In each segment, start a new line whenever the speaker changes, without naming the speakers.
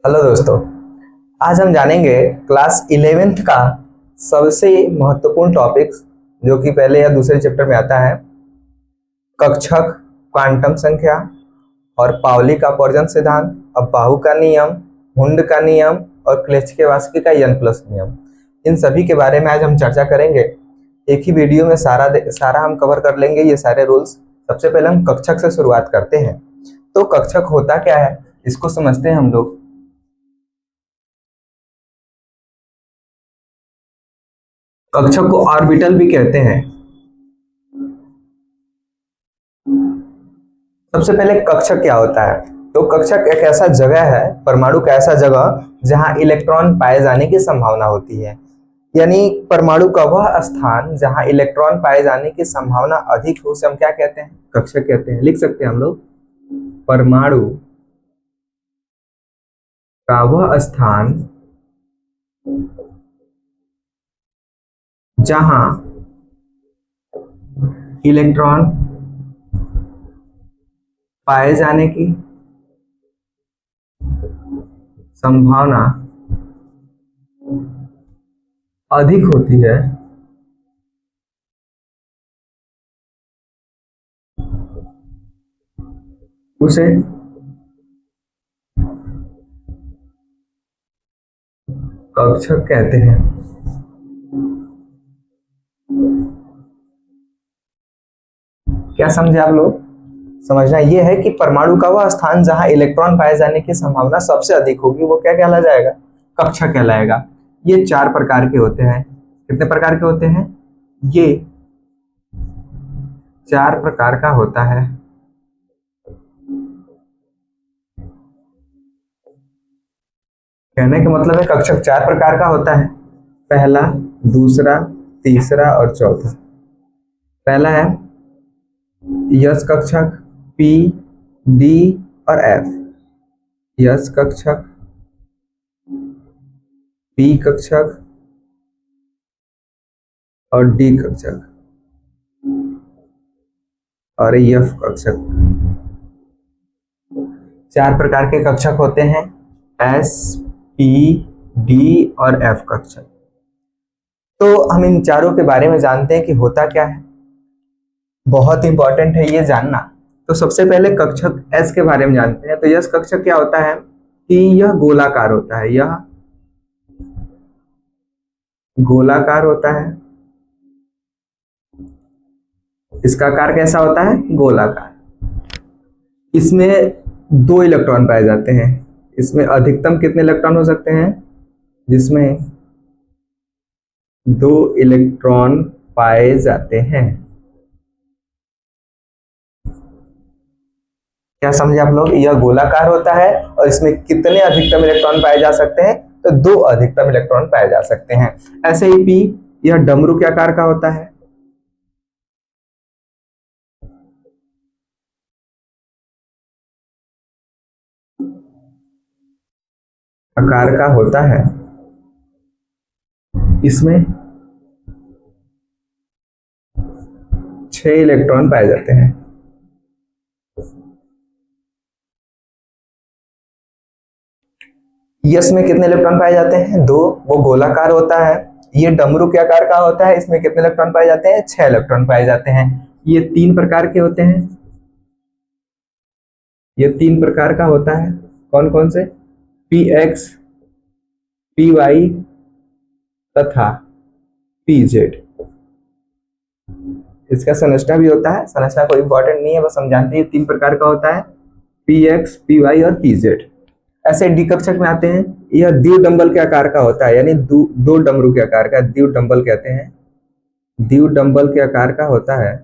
Hello दोस्तों। आज हम जानेंगे क्लास 11th का सबसे महत्वपूर्ण टॉपिक जो कि पहले या दूसरे चैप्टर में आता है, कक्षक, क्वांटम संख्या और पाउली का अपवर्जन सिद्धांत, अबाहु का नियम, हुंड का नियम और क्लेचकेवास्की का n प्लस नियम। इन सभी के बारे में आज हम चर्चा करेंगे। एक ही वीडियो में सारा हम कवर कर लेंगे ये सारे रूल्स। सबसे पहले हम कक्षक से शुरुआत करते हैं। तो कक्षक होता क्या है इसको समझते हैं हम लोग। कक्षक को ऑर्बिटल भी कहते हैं। सबसे पहले कक्षक क्या होता है? तो कक्षक एक ऐसा जगह है, परमाणु का ऐसा जगह जहां इलेक्ट्रॉन पाए जाने की संभावना होती है। यानी परमाणु का वह स्थान जहां इलेक्ट्रॉन पाए जाने की संभावना अधिक हो, उसे हम क्या कहते हैं? कक्षक कहते हैं। लिख सकते हैं हम लोग, परमाणु का वह स्थान जहां इलेक्ट्रॉन पाए जाने की संभावना अधिक होती है, उसे कक्षक कहते हैं। क्या समझे आप लोग? समझना यह है कि परमाणु का वह स्थान जहां इलेक्ट्रॉन पाए जाने की संभावना सबसे अधिक होगी वो क्या कहला जाएगा? कक्षक कहलाएगा। ये चार प्रकार के होते हैं। कितने प्रकार के होते हैं? ये चार प्रकार का होता है। कहने का मतलब है कक्षक चार प्रकार का होता है। पहला, दूसरा, तीसरा और चौथा। पहला है यस कक्षक, पी, डी और एफ। यस कक्षक, पी कक्षक और डी कक्षक और एफ कक्षक। चार प्रकार के कक्षक होते हैं, एस, पी, डी और एफ कक्षक। तो हम इन चारों के बारे में जानते हैं कि होता क्या है। बहुत इंपॉर्टेंट है ये जानना। तो सबसे पहले कक्षक एस के बारे में जानते हैं। तो यस कक्षक क्या होता है कि यह गोलाकार होता है। यह गोलाकार होता है। इसका आकार कैसा होता है? गोलाकार। इसमें दो इलेक्ट्रॉन पाए जाते हैं। इसमें अधिकतम कितने इलेक्ट्रॉन हो सकते हैं? जिसमें दो इलेक्ट्रॉन पाए जाते हैं। क्या समझे आप लोग? यह गोलाकार होता है और इसमें कितने अधिकतम इलेक्ट्रॉन पाए जा सकते हैं? तो दो अधिकतम इलेक्ट्रॉन पाए जा सकते हैं। ऐसे ही पी, यह डमरू के आकार का होता है। आकार का होता है। इसमें 6 इलेक्ट्रॉन पाए जाते हैं। यस में कितने इलेक्ट्रॉन पाए जाते हैं? दो। वो गोलाकार होता है। ये डमरू के आकार का होता है। इसमें कितने इलेक्ट्रॉन पाए जाते हैं? 6 इलेक्ट्रॉन पाए जाते हैं। ये तीन प्रकार के होते हैं। ये तीन प्रकार का होता है। कौन कौन से? पी एक्स, पी वाई तथा पी जेड। इसका संरचना भी होता है। संरचना कोई इंपॉर्टेंट नहीं है, बस हम जानते हैं तीन प्रकार का होता है, पी एक्स, पी वाई और पी जेड। ऐसे डी कक्षक में आते हैं। यह द्वि डंबल के आकार का होता है, यानी दो डमरू के आकार का, द्वि डंबल कहते हैं। द्वि डंबल के आकार का होता है।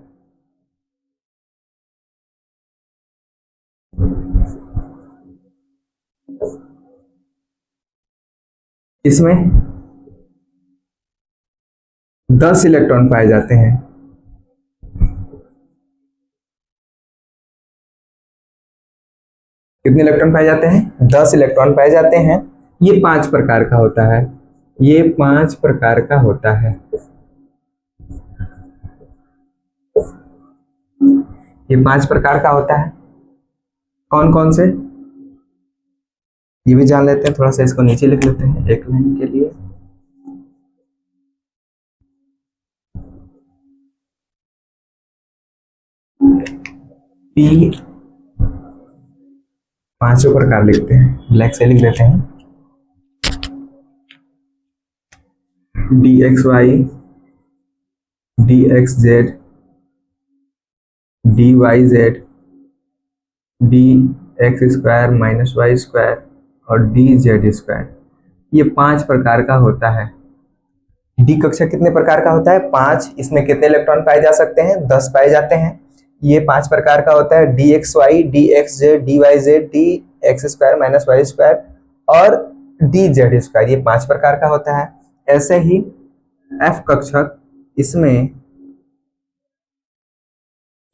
इसमें 10 इलेक्ट्रॉन पाए जाते हैं। कितने इलेक्ट्रॉन पाए जाते हैं? 10 इलेक्ट्रॉन पाए जाते हैं। ये पांच प्रकार का होता है। ये पांच प्रकार का होता है। ये पांच प्रकार का होता है। कौन कौन से? ये भी जान लेते हैं, थोड़ा सा इसको नीचे लिख लेते हैं एक लाइन के लिए। पी पांचों प्रकार लिखते हैं, ब्लैक से लिख देते हैं। D X Y, D X Z, D Y Z, D X square minus Y square और डी जेड स्क्वायर, ये 5 प्रकार का होता है। डी कक्षा कितने प्रकार का होता है? 5। इसमें कितने इलेक्ट्रॉन पाए जा सकते हैं? 10 पाए जाते हैं। ये 5 प्रकार का होता है, D X Y, D X Z, D Y Z, D X square minus Y square और डी जेड स्क्वायर, ये 5 प्रकार का होता है। ऐसे ही एफ कक्षक, इसमें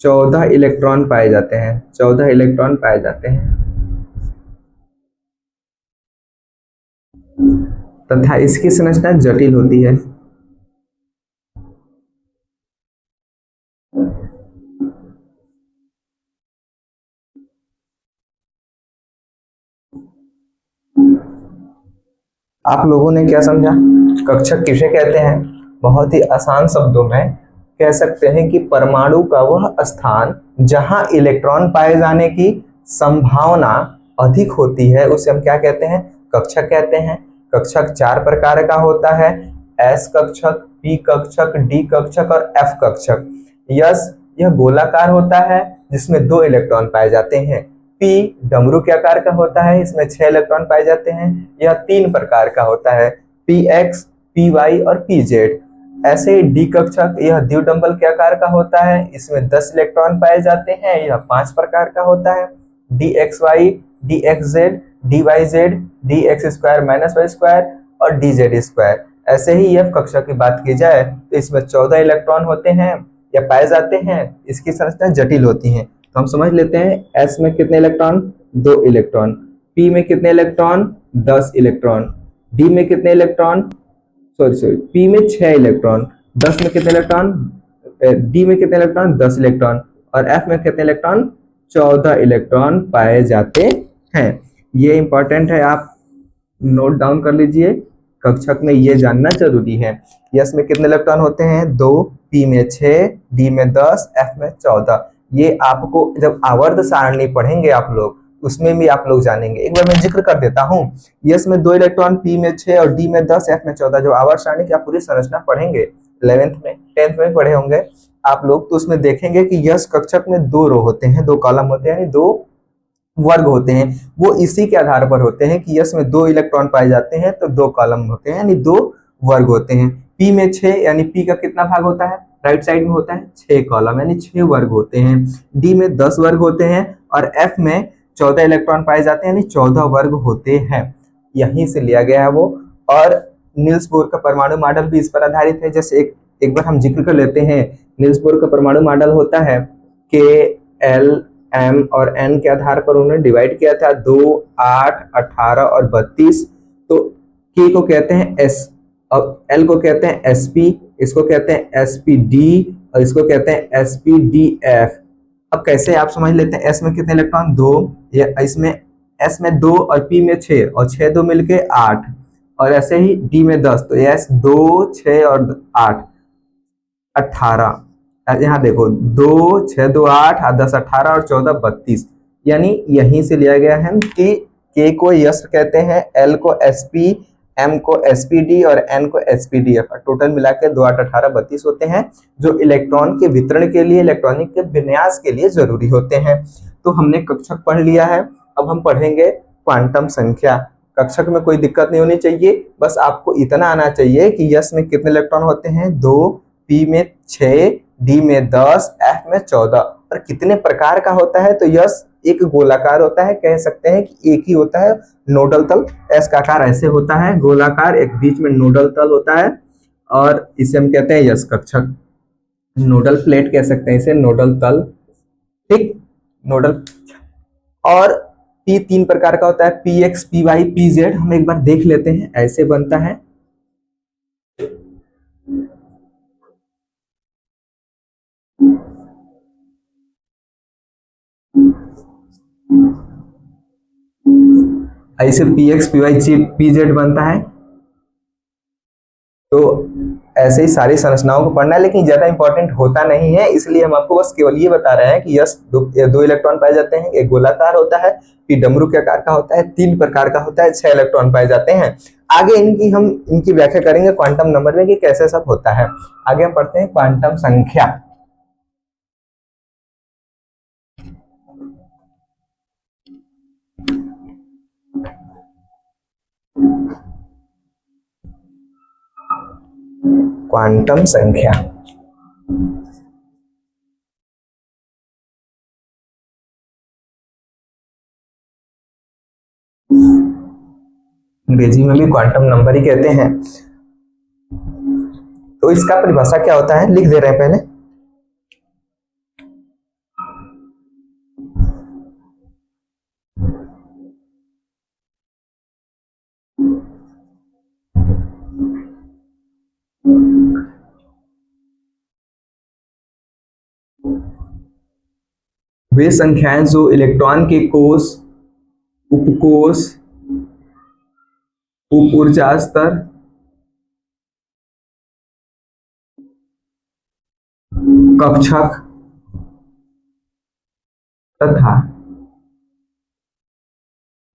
14 इलेक्ट्रॉन पाए जाते हैं, 14 इलेक्ट्रॉन पाए जाते हैं तथा इसकी संरचना जटिल होती है। आप लोगों ने क्या समझा? कक्षक किसे कहते हैं? बहुत ही आसान शब्दों में कह सकते हैं कि परमाणु का वह स्थान जहां इलेक्ट्रॉन पाए जाने की संभावना अधिक होती है उसे हम क्या कहते हैं? कक्षक कहते हैं। कक्षक 4 प्रकार का होता है, एस कक्षक, पी कक्षक, डी कक्षक और एफ कक्षक। यस, यह गोलाकार होता है जिसमें 2 इलेक्ट्रॉन पाए जाते हैं। पी डमरू के आकार का होता है, इसमें 6 इलेक्ट्रॉन पाए जाते हैं। यह 3 प्रकार का होता है, पी एक्स, पी वाई और पी जेड। ऐसे ही डी कक्षक, यह द्विडंबल के आकार का होता है, इसमें 10 इलेक्ट्रॉन पाए जाते हैं। यह 5 प्रकार का होता है, D X Y, D X Z, D Y Z, D X square minus Y square और डी जेड स्क्वायर। ऐसे ही एफ कक्षक की बात की जाए तो इसमें 14 इलेक्ट्रॉन होते हैं या पाए जाते हैं। इसकी संरचना जटिल होती है, तो हम समझ लेते हैं एस में कितने इलेक्ट्रॉन? 2 इलेक्ट्रॉन। पी में कितने इलेक्ट्रॉन? 10 इलेक्ट्रॉन। डी में कितने इलेक्ट्रॉन? सॉरी, पी में 6 इलेक्ट्रॉन। 10 में कितने इलेक्ट्रॉन? डी में कितने इलेक्ट्रॉन? 10 इलेक्ट्रॉन। और एफ में कितने इलेक्ट्रॉन? 14 इलेक्ट्रॉन पाए जाते हैं। ये इंपॉर्टेंट है, आप नोट डाउन कर लीजिए, कक्षक में ये जानना जरूरी है। यस में कितने इलेक्ट्रॉन होते हैं? 2, पी में 6, डी में 10, एफ में 14। ये आपको जब आवर्त सारणी पढ़ेंगे आप लोग उसमें भी आप लोग जानेंगे। एक बार मैं जिक्र कर देता हूँ, यस में 2 इलेक्ट्रॉन, पी में 6 और डी में 10, एफ में 14। जो आवर्त सारणी की आप पूरी संरचना पढ़ेंगे 11th में 10th में पढ़े होंगे आप लोग, तो उसमें देखेंगे कि यस कक्षक में 2 रो होते हैं, 2 कॉलम होते हैं, यानी 2 वर्ग होते हैं। वो इसी के आधार पर होते हैं कि यस में 2 इलेक्ट्रॉन पाए जाते हैं तो 2 कॉलम होते हैं, यानी 2 वर्ग होते हैं। पी में 6, यानी पी का कितना भाग होता है? राइट साइड में होता है 6 कॉलम, यानी 6 वर्ग होते हैं। डी में 10 वर्ग होते हैं और एफ में 14 इलेक्ट्रॉन पाए जाते हैं, यानी 14 वर्ग होते हैं। यहीं से लिया गया है वो। और नील्स बोर का परमाणु मॉडल भी इस पर आधारित है। जैसे एक बार हम जिक्र कर लेते हैं, नील्स बोर का परमाणु मॉडल होता है के एल एम और एन के आधार पर उन्होंने डिवाइड किया था, 2, 8, 18 और 32। तो के को कहते हैं एस और एल को कहते हैं एसपी, इसको कहते हैं एसपीडी और इसको कहते हैं एसपीडीएफ। अब कैसे आप समझ लेते हैं, एस में कितने इलेक्ट्रॉन? 2, या इसमें एस में 2 और पी में 6 और 6 2 मिलके 8 और ऐसे ही डी में 10, तो एस 2, 6 और 8 18। यहाँ देखो 2, 6, 2, 8, 10, 18 और 14, 32। यानी यहीं से लिया गया है कि के को यस कहते हैं, एल को एसपी, एम को एसपीडी और एन को एसपीडीएफ। टोटल मिलाकर 2, 8, 18, 32 होते हैं जो इलेक्ट्रॉन के वितरण के लिए, इलेक्ट्रॉनिक के विन्यास के लिए जरूरी होते हैं। तो हमने कक्षक पढ़ लिया है, अब हम पढ़ेंगे क्वांटम संख्या। कक्षक में कोई दिक्कत नहीं होनी चाहिए, बस आपको इतना आना चाहिए कि यस में कितने इलेक्ट्रॉन होते हैं? 2, पी में 6, डी में 10, एफ में 14। और कितने प्रकार का होता है? तो यस एक गोलाकार होता है, कह सकते हैं कि एक ही होता है, नोडल तल। एस का आकार ऐसे होता है गोलाकार, एक बीच में नोडल तल होता है और इसे हम कहते हैं यस कक्षक। नोडल प्लेट कह सकते हैं इसे, नोडल तल, ठीक, नोडल। और पी 3 प्रकार का होता है, P X, P Y, P Z. हम एक बार देख लेते हैं, ऐसे बनता है। ऐसे P X P Y P Z बनता है। तो ऐसे ही सारी संरचनाओं को पढ़ना है, लेकिन ज्यादा इंपॉर्टेंट होता नहीं है, इसलिए हम आपको बस केवल ये बता रहे हैं कि यस दो इलेक्ट्रॉन पाए जाते हैं, एक गोलाकार होता है, पी डमरू के आकार का होता है, 3 प्रकार का होता है, 6 इलेक्ट्रॉन पाए जाते हैं। आगे इनकी व्याख्या करेंगे क्वांटम नंबर में कि कैसे सब होता है। आगे हम पढ़ते हैं क्वांटम संख्या। क्वांटम संख्या अंग्रेजी में भी क्वांटम नंबर ही कहते हैं। तो इसका परिभाषा क्या होता है लिख दे रहे हैं पहले। वे संख्याएं जो इलेक्ट्रॉन के कोष, उपकोष, उप ऊर्जा स्तर, कक्षक तथा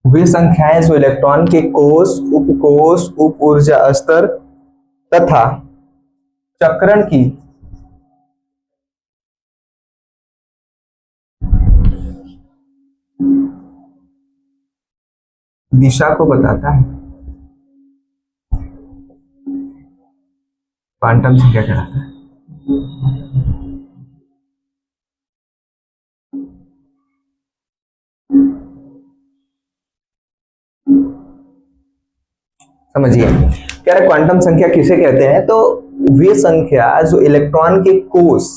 वे संख्याएं जो इलेक्ट्रॉन के कोष, उपकोष, उप ऊर्जा स्तर तथा चक्रण की दिशा को बताता है, क्वांटम संख्या कहलाता है। समझिए क्या है क्वांटम संख्या किसे कहते हैं। तो वे संख्या जो इलेक्ट्रॉन के कोष,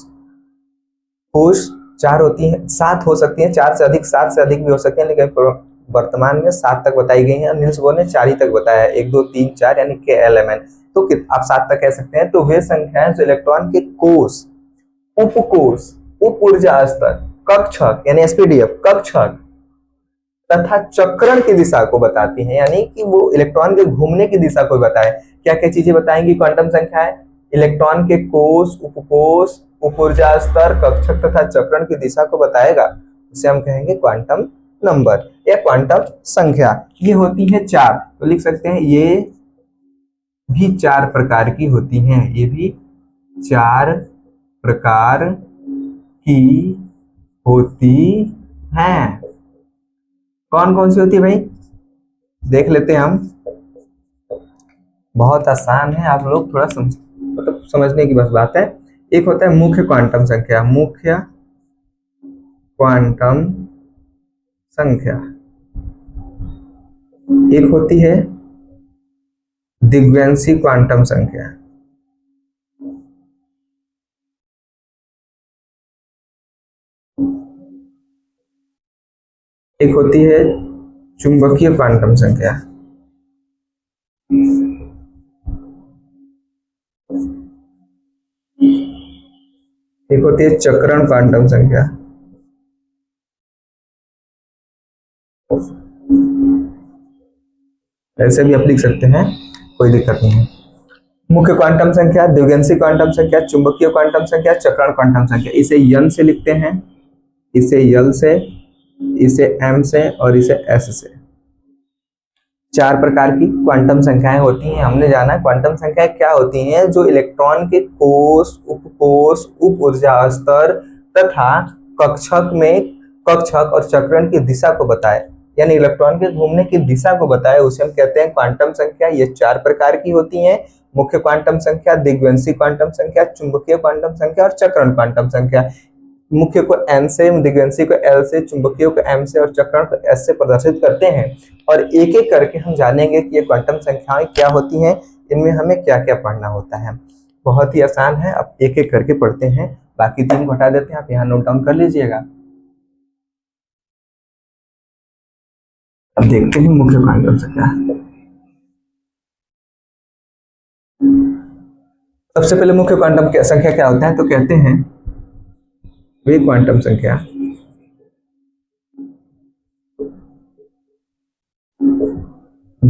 कोष 4 होती हैं, 7 हो सकती हैं, 4 से अधिक, 7 से अधिक भी हो सकती हैं, लेकिन वर्तमान में 7 तक बताई गई हैं। नील्स बोर ने 4 ही तक बताया है, 1 2 3 4 यानी के एल तो आप 7 तक कह सकते हैं। तो वे संख्याएं जो इलेक्ट्रॉन के कोष, उपकोष, उप ऊर्जा स्तर, कक्षक यानी एसपीडीएफ कक्षक तथा चक्रण की दिशा को बताती हैं, यानी कि वो इलेक्ट्रॉन के घूमने की दिशा को बताए। क्या क्या चीजें बताएंगी क्वांटम संख्याएं? इलेक्ट्रॉन के कोष, उपकोष, उप ऊर्जा स्तर, कक्षक तथा चक्रण की दिशा को बताएगा, उसे हम कहेंगे क्वांटम नंबर या क्वांटम संख्या। ये होती है 4, तो लिख सकते हैं ये भी 4 प्रकार की होती हैं, ये भी 4 प्रकार की होती हैं। कौन कौन सी होती है भाई, देख लेते हैं हम। बहुत आसान है, आप लोग थोड़ा मतलब समझने की बस बात है। एक होता है मुख्य क्वांटम संख्या, मुख्य क्वांटम संख्या। एक होती है दिग्वंशी क्वांटम संख्या। एक होती है चुंबकीय क्वांटम संख्या। एक होती है चक्रण क्वांटम संख्या। ऐसे भी आप लिख सकते हैं, कोई दिक्कत नहीं है। मुख्य क्वांटम संख्या, द्विगंशी क्वांटम संख्या, चुंबकीय क्वांटम संख्या, चक्रण क्वांटम संख्या। इसे यन से लिखते हैं, इसे यल से, इसे एम से और इसे एस से। 4 प्रकार की क्वांटम संख्याएं होती हैं। हमने जाना क्वांटम संख्याएं क्या होती हैं, जो इलेक्ट्रॉन के कोष, उपकोष, उप ऊर्जा स्तर तथा कक्षक और चक्रण की दिशा को बताए, यानी इलेक्ट्रॉन के घूमने की दिशा को बताए, उसे हम कहते हैं क्वांटम संख्या। ये 4 प्रकार की होती हैं, मुख्य क्वांटम संख्या, दिग्वंशी क्वांटम संख्या, चुंबकीय क्वांटम संख्या और चक्रण क्वांटम संख्या। मुख्य को एन से, दिग्वंशी को एल से, चुंबकीय को एम से और चक्रण को एस से प्रदर्शित करते हैं। और एक एक करके हम जानेंगे कि ये क्वांटम संख्याएं क्या होती हैं, इनमें हमें क्या क्या पढ़ना होता है। बहुत ही आसान है, अब एक एक करके पढ़ते हैं, बाकी 3 को हटा देते हैं, आप यहाँ नोट डाउन कर लीजिएगा। अब देखते हैं मुख्य क्वांटम संख्या। सबसे पहले मुख्य क्वांटम संख्या क्या होता है, तो कहते हैं वे क्वांटम संख्या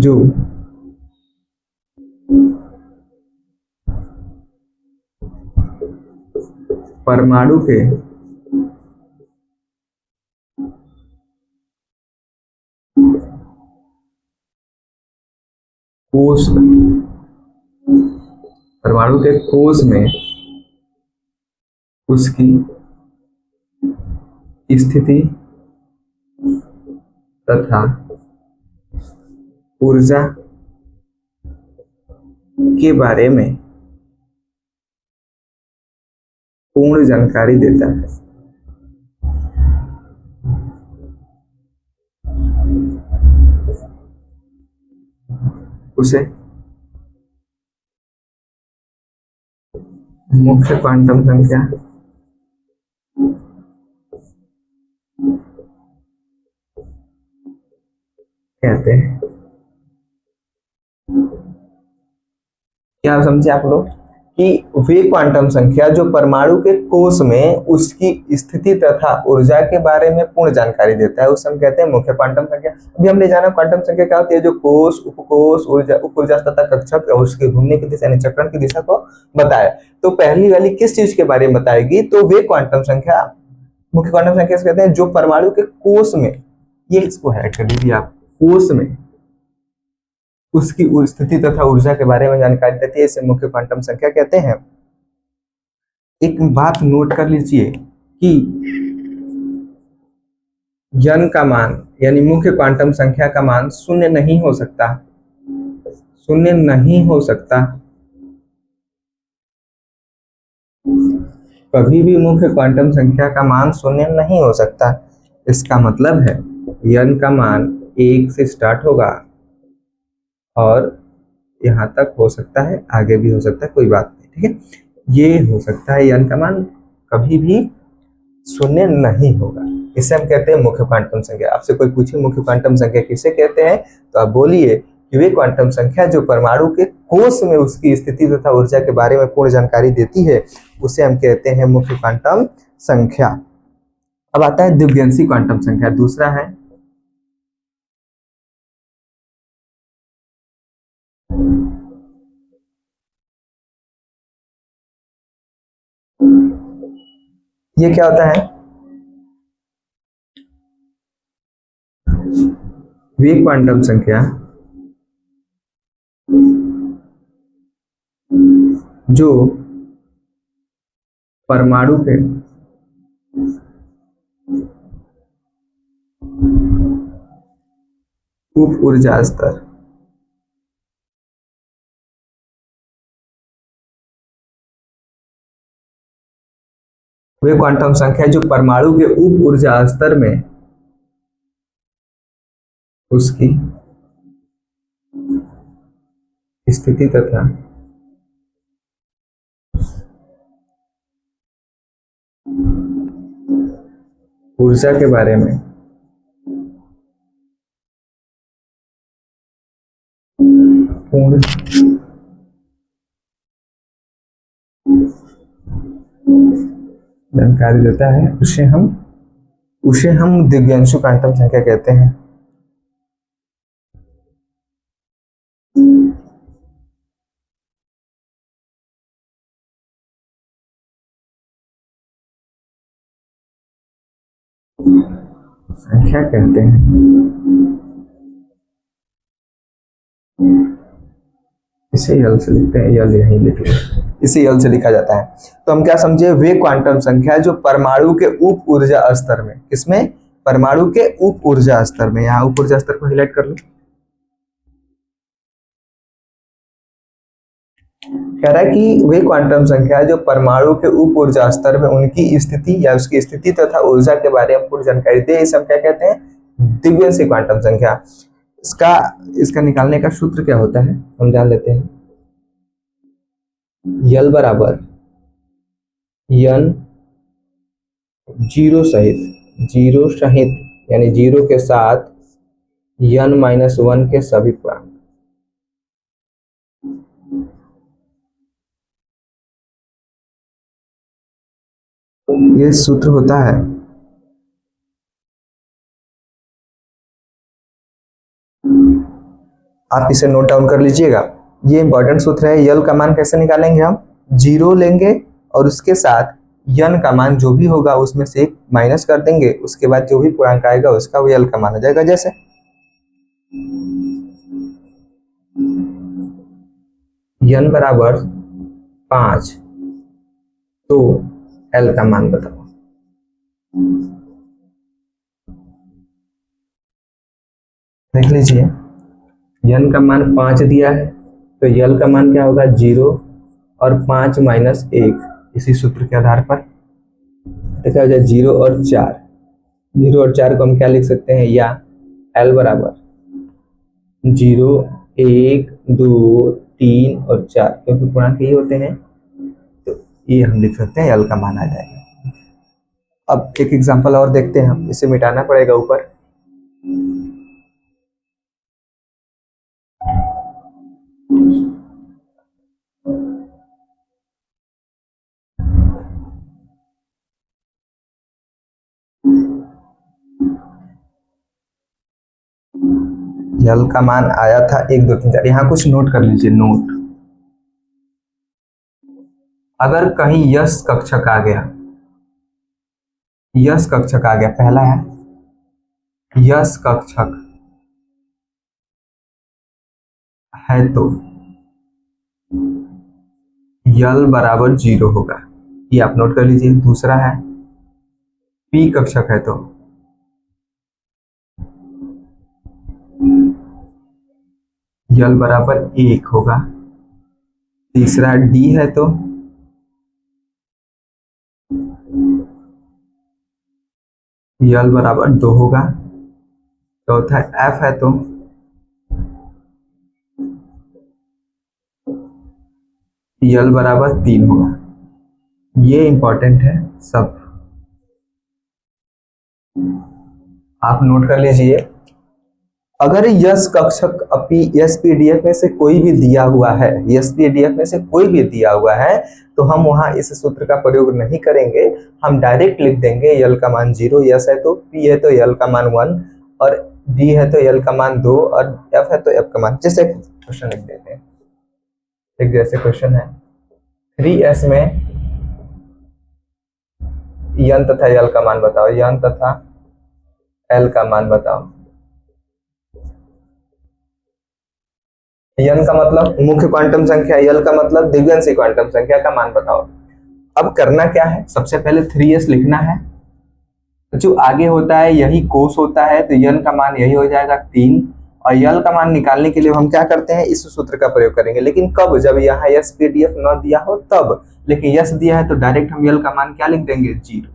जो परमाणु के कोश में, परमाणु के कोश में उसकी स्थिति तथा ऊर्जा के बारे में पूर्ण जानकारी देता है। उसे मुख्य क्वांटम संख्या कहते हैं। क्या समझे आप लोग कि वे क्वांटम संख्या जो परमाणु के कोश में उसकी स्थिति तथा ऊर्जा के बारे में पूर्ण जानकारी देता है, उसे हम कहते हैं मुख्य क्वांटम संख्या। अभी हमने जाना क्वांटम संख्या क्या होती है, जो कोश, उपकोश, ऊर्जा, उप ऊर्जा तथा कक्षक और उसके घूमने की दिशा यानी चक्रण की दिशा को बताए। तो पहली वाली किस चीज के बारे में बताएगी, तो वे क्वांटम संख्या मुख्य क्वांटम संख्या से कहते हैं जो परमाणु के कोश में, ये इसको है कर दीजिए आप, कोश में उसकी स्थिति तथा ऊर्जा के बारे में जानकारी देती है, इसे मुख्य क्वांटम संख्या कहते हैं। एक बात नोट कर लीजिए कि n का मान यानी मुख्य क्वांटम संख्या का मान शून्य नहीं हो सकता, शून्य नहीं हो सकता। कभी भी मुख्य क्वांटम संख्या का मान शून्य नहीं हो सकता। इसका मतलब है n का मान 1 से स्टार्ट होगा और यहाँ तक हो सकता है, आगे भी हो सकता है, कोई बात नहीं, ठीक है। ये हो सकता है n का मान कभी भी शून्य नहीं होगा, इसे हम कहते हैं मुख्य क्वांटम संख्या। आपसे कोई पूछे मुख्य क्वांटम संख्या किसे कहते हैं, तो आप बोलिए कि वे क्वांटम संख्या जो परमाणु के कोश में उसकी स्थिति तथा ऊर्जा के बारे में पूर्ण जानकारी देती है, उसे हम कहते हैं मुख्य क्वांटम संख्या। अब आता है दिव्यांशी क्वांटम संख्या, दूसरा है ये क्या होता है, वे क्वांटम संख्या जो परमाणु के उप ऊर्जा स्तर वे क्वांटम संख्या जो परमाणु के उप ऊर्जा स्तर में उसकी स्थिति तथा ऊर्जा के बारे में पूर्ण जानकारी देता है, उसे हम दिव्यांशु क्वांटम संख्या कहते हैं। संख्या कहते हैं। इसे यल से लिखते हैं, यल यहीं लिखते हैं, इसे यल से लिखा जाता है। तो हम क्या समझे, वे क्वांटम संख्या जो परमाणु के उप ऊर्जा स्तर में, किसमें, परमाणु के उप ऊर्जा स्तर में, यहाँ उप ऊर्जा स्तर को हाईलाइट कर लो। कह रहा है कि वे क्वांटम संख्या जो परमाणु के उप ऊर्जा स्तर में उनकी स्थिति या उसकी स्थिति तथा ऊर्जा के बारे में पूर्ण जानकारी दे, इसे हम क्या कहते हैं, दिव्यांशी क्वांटम संख्या। इसका निकालने का सूत्र क्या होता है हम जान लेते हैं। यल बराबर n जीरो सहित यानी जीरो के साथ n-1 के सभी पूर्णांक। ये सूत्र होता है आप इसे नोट डाउन कर लीजिएगा। ये इंपॉर्टेंट सूत्र है। यल का मान कैसे निकालेंगे हम? 0 लेंगे और उसके साथ यन का मान जो भी होगा उसमें से एक माइनस कर देंगे, उसके बाद जो भी पूर्णांक आएगा उसका वो यल का मान हो जाएगा। जैसे यन बराबर 5, तो एल का मान बताओ। देख लीजिए, यन का मान 5 दिया है तो यल का मान क्या होगा? 0 और 5 माइनस 1, इसी सूत्र के आधार पर तो क्या हो जाए? 0 और 4। 0 और 4 को हम क्या लिख सकते हैं? या एल बराबर 0, 1, 2, 3 और 4, क्योंकि पूर्णांक यही होते हैं तो ये हम लिख सकते हैं, एल का मान आ जाएगा। अब एक एग्जांपल और देखते हैं हम, इसे मिटाना पड़ेगा ऊपर। यल का मान आया था 1, 2, 3, 4। यहाँ कुछ नोट कर लीजिए। नोट, अगर कहीं यस कक्षक आ गया, यस कक्षक आ गया, पहला है यस कक्षक है तो यल बराबर 0 होगा, ये आप नोट कर लीजिए। दूसरा है पी कक्षक है तो यल बराबर 1 होगा। तीसरा डी है तो यल बराबर 2 होगा। चौथा एफ है तो यल बराबर 3 होगा। ये इंपॉर्टेंट है सब, आप नोट कर लीजिए। अगर यस कक्षक अपी एस पी डी एफ में से कोई भी दिया हुआ है, एस पी डी एफ में से कोई भी दिया हुआ है, तो हम वहां इस सूत्र का प्रयोग नहीं करेंगे। हम डायरेक्ट लिख देंगे यल का मान 0, यस है तो, पी है तो यल का मान 1, और डी है तो यल का मान 2, और एफ है तो एफ का मान। जैसे क्वेश्चन लिख देते हैं, एक जैसे क्वेश्चन है 3s में यन तथा यल का मान बताओ, यन तथा एल का मान बताओ। यन का मतलब मुख्य क्वांटम संख्या, यल का मतलब दिव्यांशी क्वांटम संख्या का मान बताओ। अब करना क्या है? सबसे पहले 3s लिखना है, जो आगे होता है यही कोस होता है, तो यन का मान यही हो जाएगा 3, और यल का मान निकालने के लिए हम क्या करते हैं? इस सूत्र का प्रयोग करेंगे। लेकिन कब? जब यहाँ यस पीडीएफ न दिया हो तब। लेकिन यस दिया है तो डायरेक्ट हम यल का मान क्या लिख देंगे? 0।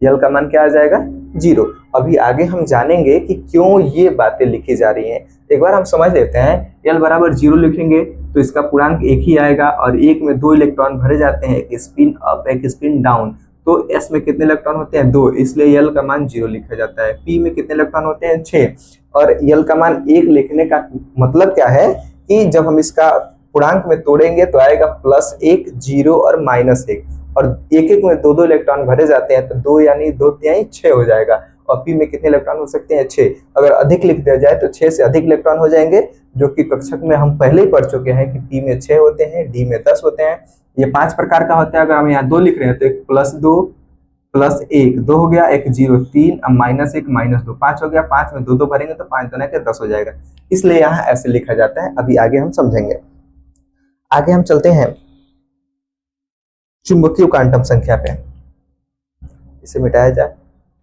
यल का मान क्या आ जाएगा? 0। अभी आगे हम जानेंगे कि क्यों ये बातें लिखी जा रही हैं। एक बार हम समझ लेते हैं। यल बराबर 0 लिखेंगे तो इसका पूर्णांक 1 ही आएगा, और 1 में 2 इलेक्ट्रॉन भरे जाते हैं, एक स्पिन अप एक स्पिन डाउन। तो एस में कितने इलेक्ट्रॉन होते हैं? 2, इसलिए यल का मान 0 लिखा जाता है। पी में कितने इलेक्ट्रॉन होते हैं? 6, और यल का मान 1 लिखने का मतलब क्या है कि जब हम इसका पूर्णांक में तोड़ेंगे तो आएगा +1, 0 और -1, और एक एक में 2 इलेक्ट्रॉन भरे जाते हैं, तो 2 यानी 2 तिहाई 6 हो जाएगा। और पी में कितने इलेक्ट्रॉन हो सकते हैं? 6। अगर अधिक लिख दिया जाए तो 6 से अधिक इलेक्ट्रॉन हो जाएंगे, जो कि कक्षक में हम पहले ही पढ़ चुके हैं कि पी में 6 होते हैं, डी में 10 होते हैं। ये 5 प्रकार का होता है। अगर हम यहाँ 2 लिख रहे हैं तो एक +2 +1 2 हो गया, एक 0 3, अब -1 -2 5 हो गया। 5 में 2 भरेंगे तो 5 दूना के 10 हो जाएगा, इसलिए यहाँ ऐसे लिखा जाता है। अभी आगे हम समझेंगे। आगे हम चलते हैं चुंबकीय क्वांटम संख्या पे, इसे मिटाया जाए।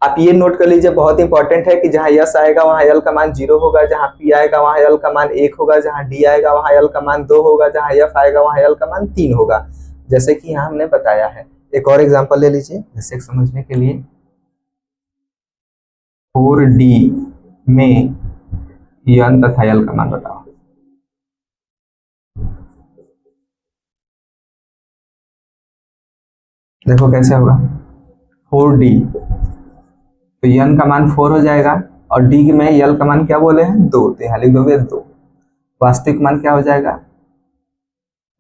आप ये नोट कर लीजिए, बहुत इंपॉर्टेंट है कि जहां यस आएगा वहां यल का मान 0 होगा, जहां पी आएगा वहां यल का मान 1 होगा, जहां डी आएगा वहां यल का मान 2 होगा, जहां एफ आएगा वहां यल का मान 3 होगा, जैसे कि यहाँ हमने बताया है। एक और एग्जांपल ले लीजिए जैसे समझने के लिए। 4D में यन तथा यल का मान बताओ। देखो कैसे होगा। 4D तो यन का मान 4 हो जाएगा, और डी में यल का मान क्या बोले हैं? 2, तो यहाँ लिख दोगे 2। वास्तविक मान क्या हो जाएगा?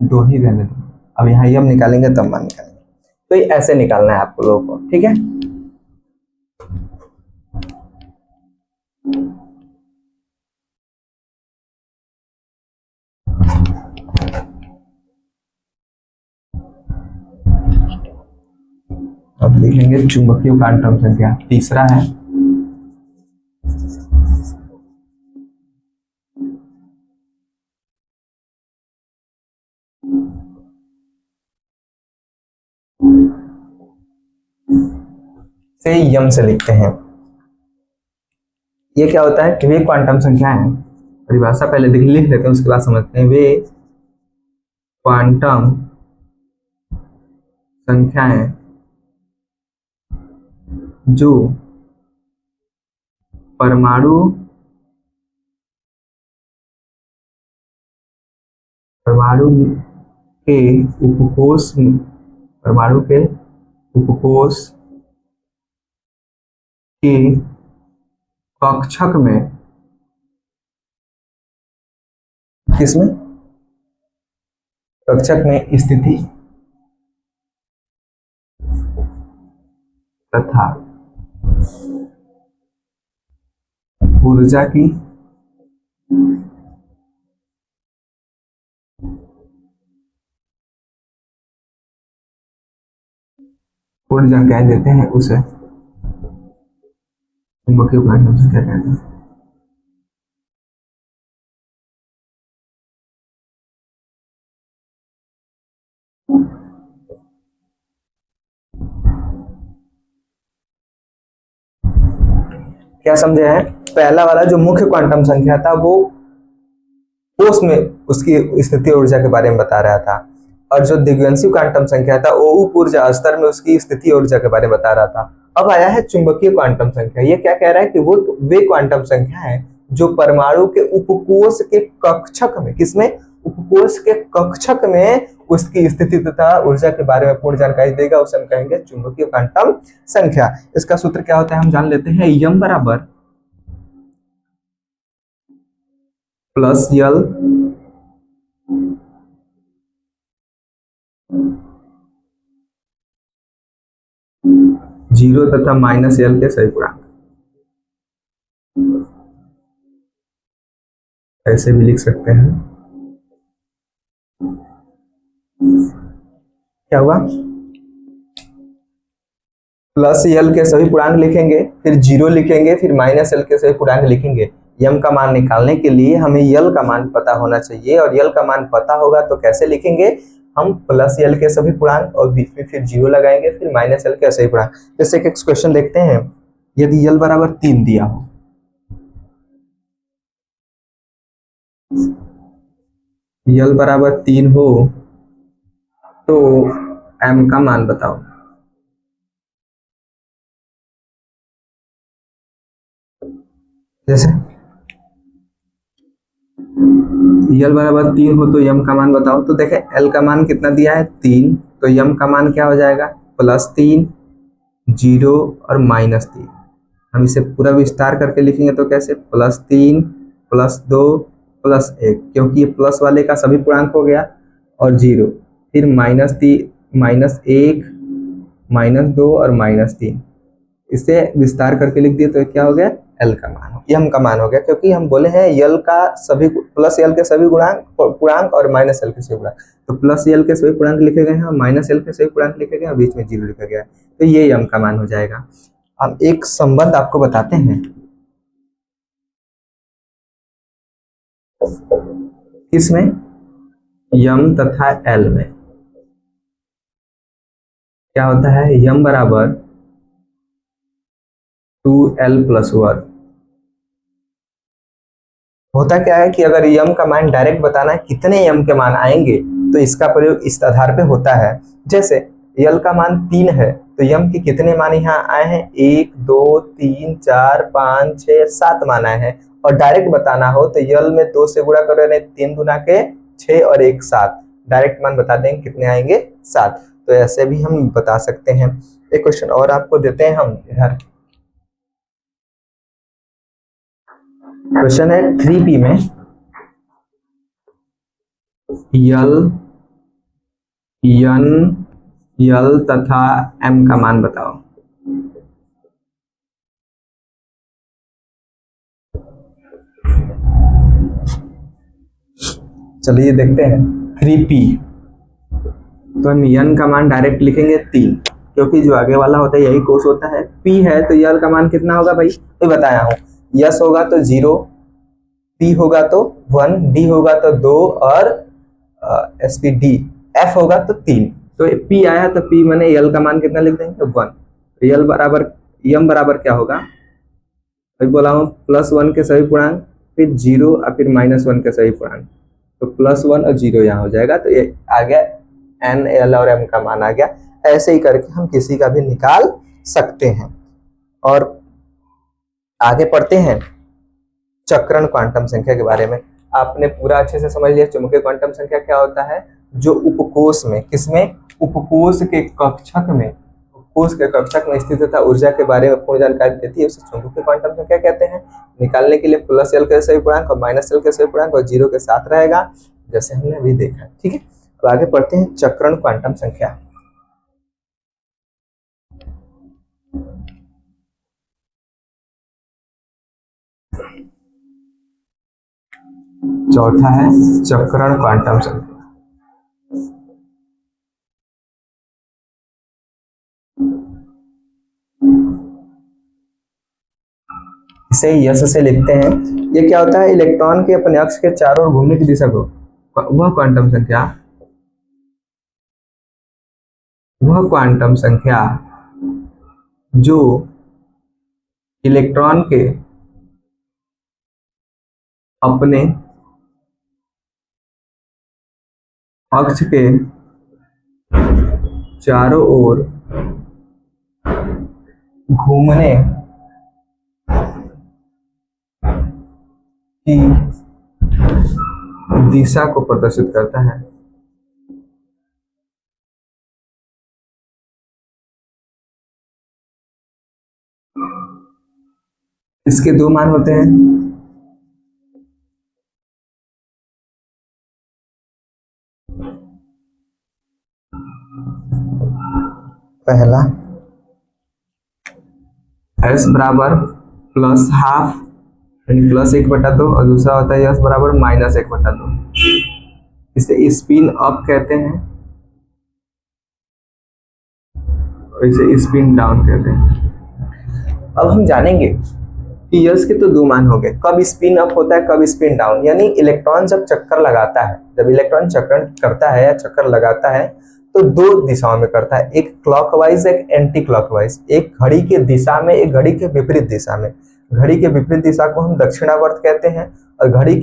2 ही रहने दो। अब यहाँ यम निकालेंगे तब मान निकालेंगे। तो ये ऐसे निकालना है आप लोगों को, ठीक है। अब लिखेंगे चुंबकीय क्वांटम संख्या। तीसरा है से यम से लिखते हैं। ये क्या होता है कि वे क्वांटम संख्या है, परिभाषा पहले लिख लेते हैं उसके बाद समझते हैं। वे क्वांटम संख्याएं जो परमाणु के उपकोष परमाणु के उपकोष के कक्षक में, किसमें, कक्षक में स्थिति तथा ऊर्जा की पूर्ण जानकारी देते हैं, उसे चुंबकीय क्वांटम संख्या कहते हैं। क्या समझे हैं? पहला वाला जो मुख्य क्वांटम संख्या था वो कोष में उसकी स्थिति ऊर्जा के बारे में बता रहा था, और जो द्विगुणित क्वांटम संख्या था वो उप ऊर्जा स्तर में उसकी स्थिति ऊर्जा के बारे में बता रहा था। अब आया है चुंबकीय क्वांटम संख्या। ये क्या कह रहा है कि वो वे क्वांटम संख्या है जो परमाणु के उपकोष के कक्षक में, किसमें, उपकोष के कक्षक में उसकी स्थिति तथा ऊर्जा के बारे में पूर्ण जानकारी देगा, उसे हम कहेंगे चुंबकीय क्वांटम संख्या। इसका सूत्र क्या होता है हम जान लेते हैं। यम बराबर प्लस यल जीरो तथा माइनस यल के सही पूर्णांक, ऐसे भी लिख सकते हैं। क्या हुआ? प्लस यल के सभी पूर्णांक लिखेंगे, फिर जीरो लिखेंगे, फिर माइनस यल के सभी पूर्णांक लिखेंगे। यम का मान निकालने के लिए हमें यल का मान पता होना चाहिए, और यल का मान पता होगा तो कैसे लिखेंगे हम? प्लस यल के सभी पूर्णांक और बीच में फिर जीरो लगाएंगे, फिर माइनस यल के सभी पूर्णांक। जैसे एक क्वेश्चन देखते हैं। यदि यल बराबर 3 दिया हो, यल बराबर 3 हो तो एम का मान बताओ। जैसे यल बराबर 3 हो तो यम का मान बताओ, तो देखें एल का मान कितना दिया है 3, तो यम का मान क्या हो जाएगा? +3 जीरो और -3। हम इसे पूरा विस्तार करके लिखेंगे तो कैसे? +3 +2 +1, क्योंकि ये प्लस वाले का सभी पूर्णांक हो गया, और जीरो, फिर -3 -1 -2 और -3। इसे विस्तार करके लिख दिए तो क्या हो गया? एल का मान, यम का मान हो गया, क्योंकि हम बोले हैं यल का सभी प्लस यल के सभी पूर्णांक और माइनस यल के सभी पूर्णांक, तो प्लस यल के सभी पूर्णांक लिखे गए हैं, माइनस यल के सभी पूर्णांक लिखे गए हैं, बीच में जीरो लिखा गया है, तो ये यम का मान हो जाएगा। अब एक संबंध आपको बताते हैं, किसमें? यम तथा एल में। क्या होता है? यम बराबर 2l+1। होता क्या है कि अगर यम का मान डायरेक्ट बताना है कितने यम के मान आएंगे तो इसका प्रयोग इस आधार पे होता है। जैसे यल का मान 3 है तो यम के कितने मान यहाँ आए हैं? 1 2 3 4 5 6 7 मान आए हैं। और डायरेक्ट बताना हो तो यल में 2 से गुणा करो, 3 दूना के 6 और 1 7, डायरेक्ट मान बता देंगे कितने आएंगे? 7। तो ऐसे भी हम बता सकते हैं। एक क्वेश्चन और आपको देते हैं हम इधर। क्वेश्चन है 3p में यल यन यल तथा एम का मान बताओ। चलिए देखते हैं 3p। तो हम यन का मान डायरेक्ट लिखेंगे 3, क्योंकि जो आगे वाला होता है यही कोस होता है। पी है तो यल का मान कितना होगा भाई, तो बताया हूँ, यस होगा तो 0, पी होगा तो 1, डी होगा तो 2 और एस पी डी एफ होगा तो 3। तो पी आया तो पी मैंने यल का मान कितना लिख देंगे, तो 1। तो यल बराबर यम बराबर क्या होगा, अभी बोला हूँ +1 के सभी पूर्णांक, फिर 0 और फिर -1 के सभी पूर्णांक, तो +1 और 0 यहाँ हो जाएगा। तो ये आ गया एन, एल और एम का मान आ गया। ऐसे ही करके हम किसी का भी निकाल सकते हैं। और आगे पढ़ते हैं चक्रण क्वांटम संख्या के बारे में। आपने पूरा अच्छे से समझ लिया चुंबकीय क्वांटम संख्या क्या होता है, जो उपकोष में, किसमें, उपकोष के कक्षक में, उपकोष के कक्षक में स्थित तथा ऊर्जा के बारे में पूर्ण जानकारी देती है, उसे चुंबकीय क्वांटम संख्या कहते हैं। निकालने के लिए +L के सभी पूर्णांक और -L के सभी पूर्णांक और 0 के साथ रहेगा, जैसे हमने अभी देखा। ठीक है, अब आगे पढ़ते हैं चक्रण क्वांटम संख्या। चौथा है चक्रण क्वांटम संख्या। इसे यस से लिखते हैं। ये क्या होता है, इलेक्ट्रॉन के अपने अक्ष के चारों ओर घूमने की दिशा को, वह क्वांटम संख्या, वह क्वांटम संख्या जो इलेक्ट्रॉन के अपने अक्ष के चारों ओर घूमने की दिशा को प्रदर्शित करता है। इसके दो मान होते हैं, पहला S बराबर +½ यानी +1/2 और दूसरा होता है S बराबर -1/2। इसे स्पिन अप कहते हैं और इसे स्पिन डाउन कहते हैं। अब हम जानेंगे कि यस के तो दो मान हो गए, कब स्पिन अप होता है, कब स्पिन डाउन। यानी इलेक्ट्रॉन जब चक्कर लगाता है, जब इलेक्ट्रॉन चक्कर करता है या चक्कर लगाता है तो दो दिशाओं में करता है, एक क्लॉकवाइज, एक एंटी क्लॉकवाइज, एक घड़ी के दिशा में, एक घड़ी के विपरीत दिशा में। घड़ी के विपरीत दिशा को हम दक्षिणावर्त कहते हैं और घड़ी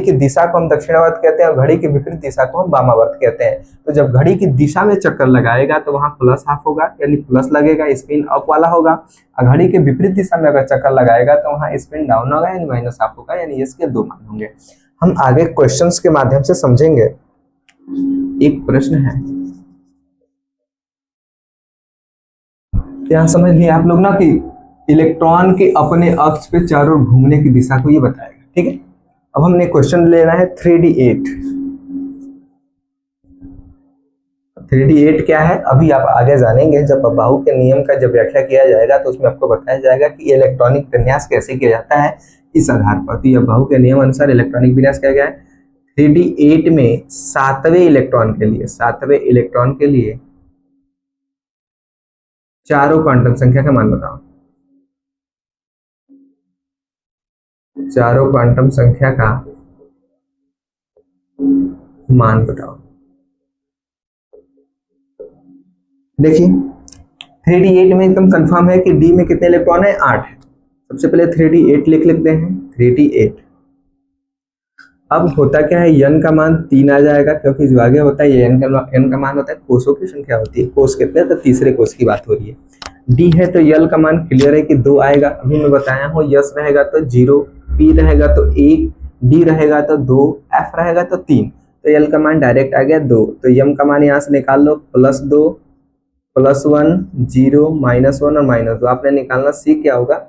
की दिशा को हम दक्षिणावर्त कहते हैं और घड़ी के विपरीत दिशा को हम वामावर्त कहते हैं। तो जब घड़ी की दिशा में चक्कर लगाएगा तो वहां +½ होगा, यानी प्लस लगेगा, स्पिन अप वाला होगा। और घड़ी के विपरीत दिशा में अगर चक्कर लगाएगा तो वहां स्पिन डाउन होगा, यानी -½ होगा, यानी इसके दो मान होंगे। हम आगे क्वेश्चंस के माध्यम से समझेंगे। एक प्रश्न है, यहाँ समझ लिया आप लोग ना कि इलेक्ट्रॉन के अपने अक्ष पे चारों ओर घूमने की दिशा को ये बताएगा। ठीक है, अब हमने क्वेश्चन लेना है 3D8। 3D8 क्या है अभी आप आगे जानेंगे, जब बाहु के नियम का जब व्याख्या किया जाएगा तो उसमें आपको बताया जाएगा कि इलेक्ट्रॉनिक विन्यास कैसे किया जाता है इस आधार पर। तो यह बाहु के नियम अनुसार इलेक्ट्रॉनिक विन्यास किया गया है। 3D8 में 7वें इलेक्ट्रॉन के लिए चारों क्वांटम संख्या का मान बताओ। चारों क्वांटम संख्या का मान बताओ। देखिए 3D8 में एकदम कंफर्म है कि डी में कितने इलेक्ट्रॉन है, 8 है। सबसे पहले 3D8 लिख लेते हैं, 3D8। अब होता क्या है, n का मान 3 आ जाएगा, क्योंकि जो आगे होता है ये n का मान होता है कोषों की संख्या होती है। कोष कितने, तो तीसरे कोष की बात हो रही है। डी है तो यल का मान क्लियर है कि 2 आएगा, अभी मैं बताया हूँ। यस रहेगा तो 0, पी रहेगा तो 1, डी रहेगा तो 2, एफ रहेगा तो 3। तो यल का मान डायरेक्ट आ गया 2। तो यम का मान यहाँ से निकाल लो, +2, +1, 0, -1 और -2। आपने निकालना सीख क्या होगा।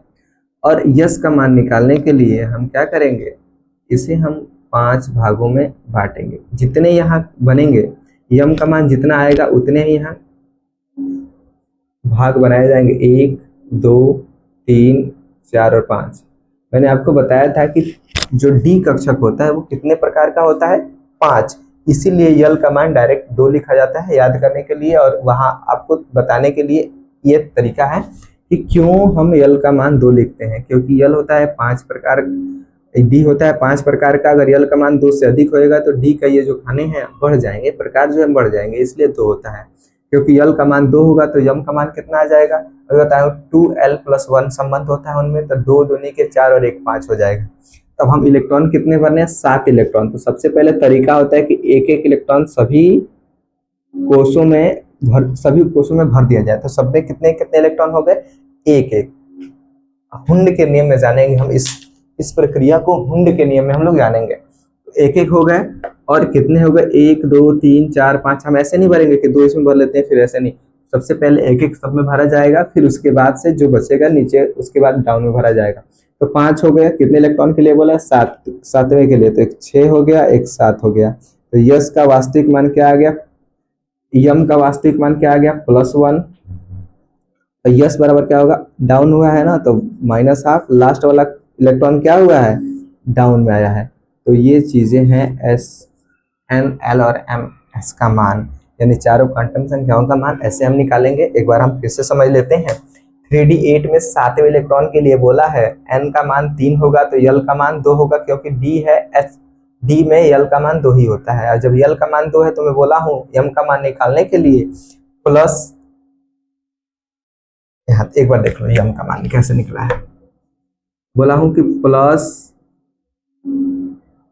और यस का मान निकालने के लिए हम क्या करेंगे, इसे हम 5 भागों में बांटेंगे। जितने यहाँ बनेंगे, यम का मान जितना आएगा उतने ही यहाँ भाग बनाए जाएंगे, 1, 2, 3, 4 और 5। मैंने आपको बताया था कि जो डी कक्षक होता है वो कितने प्रकार का होता है, 5। इसीलिए यल का मान डायरेक्ट 2 लिखा जाता है याद करने के लिए, और वहां आपको बताने के लिए ये तरीका है कि क्यों हम यल का मान 2 लिखते हैं। क्योंकि यल होता है 5 प्रकार, डी होता है 5 प्रकार का, अगर यल का मान 2 से अधिक होएगा तो डी का ये जो खाने हैं बढ़ जाएंगे, प्रकार जो है बढ़ जाएंगे, इसलिए 2 होता है। क्योंकि यल का मान 2 होगा तो यम का मान कितना आ जाएगा, अगर बताऊं 2l+1 संबंध होता है उनमें, तो 2 दूनी के 4 और 1 5 हो जाएगा। तब हम इलेक्ट्रॉन कितने भरने हैं, 7 इलेक्ट्रॉन। तो सबसे पहले तरीका होता है कि एक एक इलेक्ट्रॉन सभी कोषों में भर दिया जाए। तो सब में कितने कितने इलेक्ट्रॉन हो गए, एक एक। हुंड के नियम में जानेंगे हम, इस प्रक्रिया को हुंड के नियम में हम लोग जानेंगे। एक एक हो गए, और कितने हो गए, 1 2 3 4 5। हम ऐसे नहीं भरेंगे कि 2 इसमें भर लेते हैं फिर ऐसे नहीं, सबसे पहले एक एक सब में भरा जाएगा, फिर उसके बाद से जो बचेगा नीचे उसके बाद डाउन में भरा जाएगा। तो 5 हो गया, कितने इलेक्ट्रॉन के लिए बोला, 7, 7वें के लिए, तो एक 6 हो गया, एक 7 हो गया। तो यस का वास्तविक मान क्या आ गया, यम का वास्तविक मान क्या आ गया, +1। तो यस बराबर क्या होगा, डाउन हुआ है ना, तो -12, लास्ट वाला इलेक्ट्रॉन क्या हुआ है, डाउन में आया है। तो ये चीजें हैं एस एन एल और एम एस का मान, यानी चारों क्वांटम संख्याओं का मान ऐसे हम निकालेंगे। एक बार हम फिर से समझ लेते हैं। 3d8 में 7वें इलेक्ट्रॉन के लिए बोला है n का मान 3 होगा तो यल का मान 2 होगा, क्योंकि d है एच, डी में यल का मान 2 ही होता है। और जब यल का मान 2 है तो मैं बोला हूं यम का मान निकालने के लिए प्लस, यहाँ एक बार देख लो यम का मान कैसे निकला है, बोला हूं कि प्लस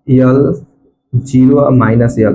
यल 0 और माइनस यल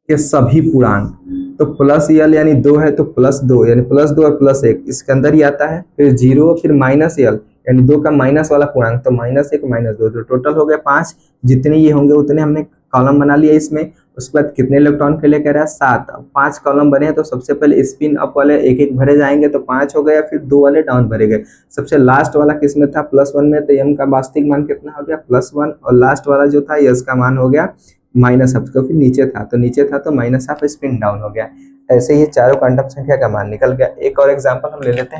के सभी पूर्णांक। तो प्लस यल यानी 2 है तो +2 यानी +2 और +1 इसके अंदर ही आता है, फिर 0 फिर माइनस यल यानी 2 का माइनस वाला पूर्णांक, तो -1 -2, तो टोटल हो गया 5। जितने ये होंगे उतने हमने कॉलम बना लिया इसमें। उसके बाद कितने इलेक्ट्रॉन के लिए कह रहा है, 7। 5 कॉलम बने हैं तो सबसे पहले स्पिन अप वाले एक एक भरे जाएंगे, तो 5 हो गया, फिर 2 वाले डाउन भरे गए। सबसे लास्ट वाला किसमें था, +1 में, तो यम का वास्तविक मान कितना हो गया, +1, और लास्ट वाला जो था यस का मान हो गया -12, क्योंकि नीचे था तो -12 स्पिन डाउन हो गया। ऐसे ही चारों क्वांटम संख्या का मान निकल गया। एक और एग्जांपल हम ले लेते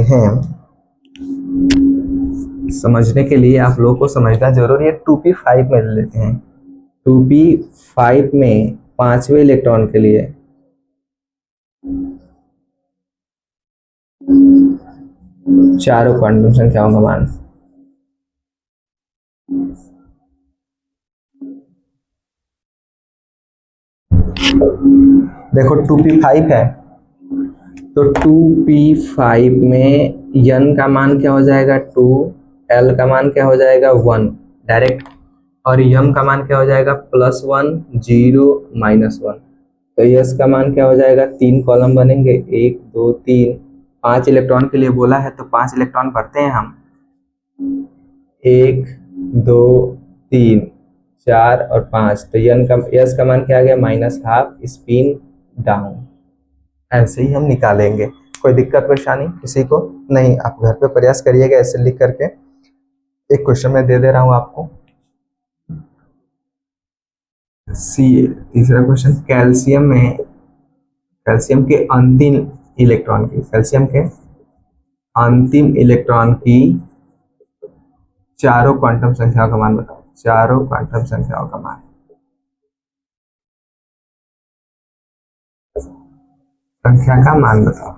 हैं, समझने के लिए आप लोगों को समझना जरूरी है। 2p5 में ले लेते हैं। 2p5 में 5वें इलेक्ट्रॉन के लिए चारों क्वांटम संख्याओं का मान, देखो 2p5 है तो 2p5 में n का मान क्या हो जाएगा, 2, l का मान क्या हो जाएगा, 1 डायरेक्ट, और m का मान क्या हो जाएगा, +1 0 -1। तो यस का मान क्या हो जाएगा, 3 कॉलम बनेंगे, 1 2 3। 5 इलेक्ट्रॉन के लिए बोला है तो 5 इलेक्ट्रॉन भरते हैं हम, 1 2 3 4 और 5। तो यस का मान क्या आ गया, -12 स्पिन डाउन। ऐसे ही हम निकालेंगे। कोई दिक्कत परेशानी किसी को नहीं, आप घर पे प्रयास करिएगा ऐसे लिख करके। एक क्वेश्चन मैं दे दे रहा हूं आपको, तीसरा क्वेश्चन, कैल्शियम के अंतिम इलेक्ट्रॉन की चारों क्वांटम संख्याओं का मान बताओ। चारों क्वांटम संख्याओं का मान, संख्या का मान बताओ।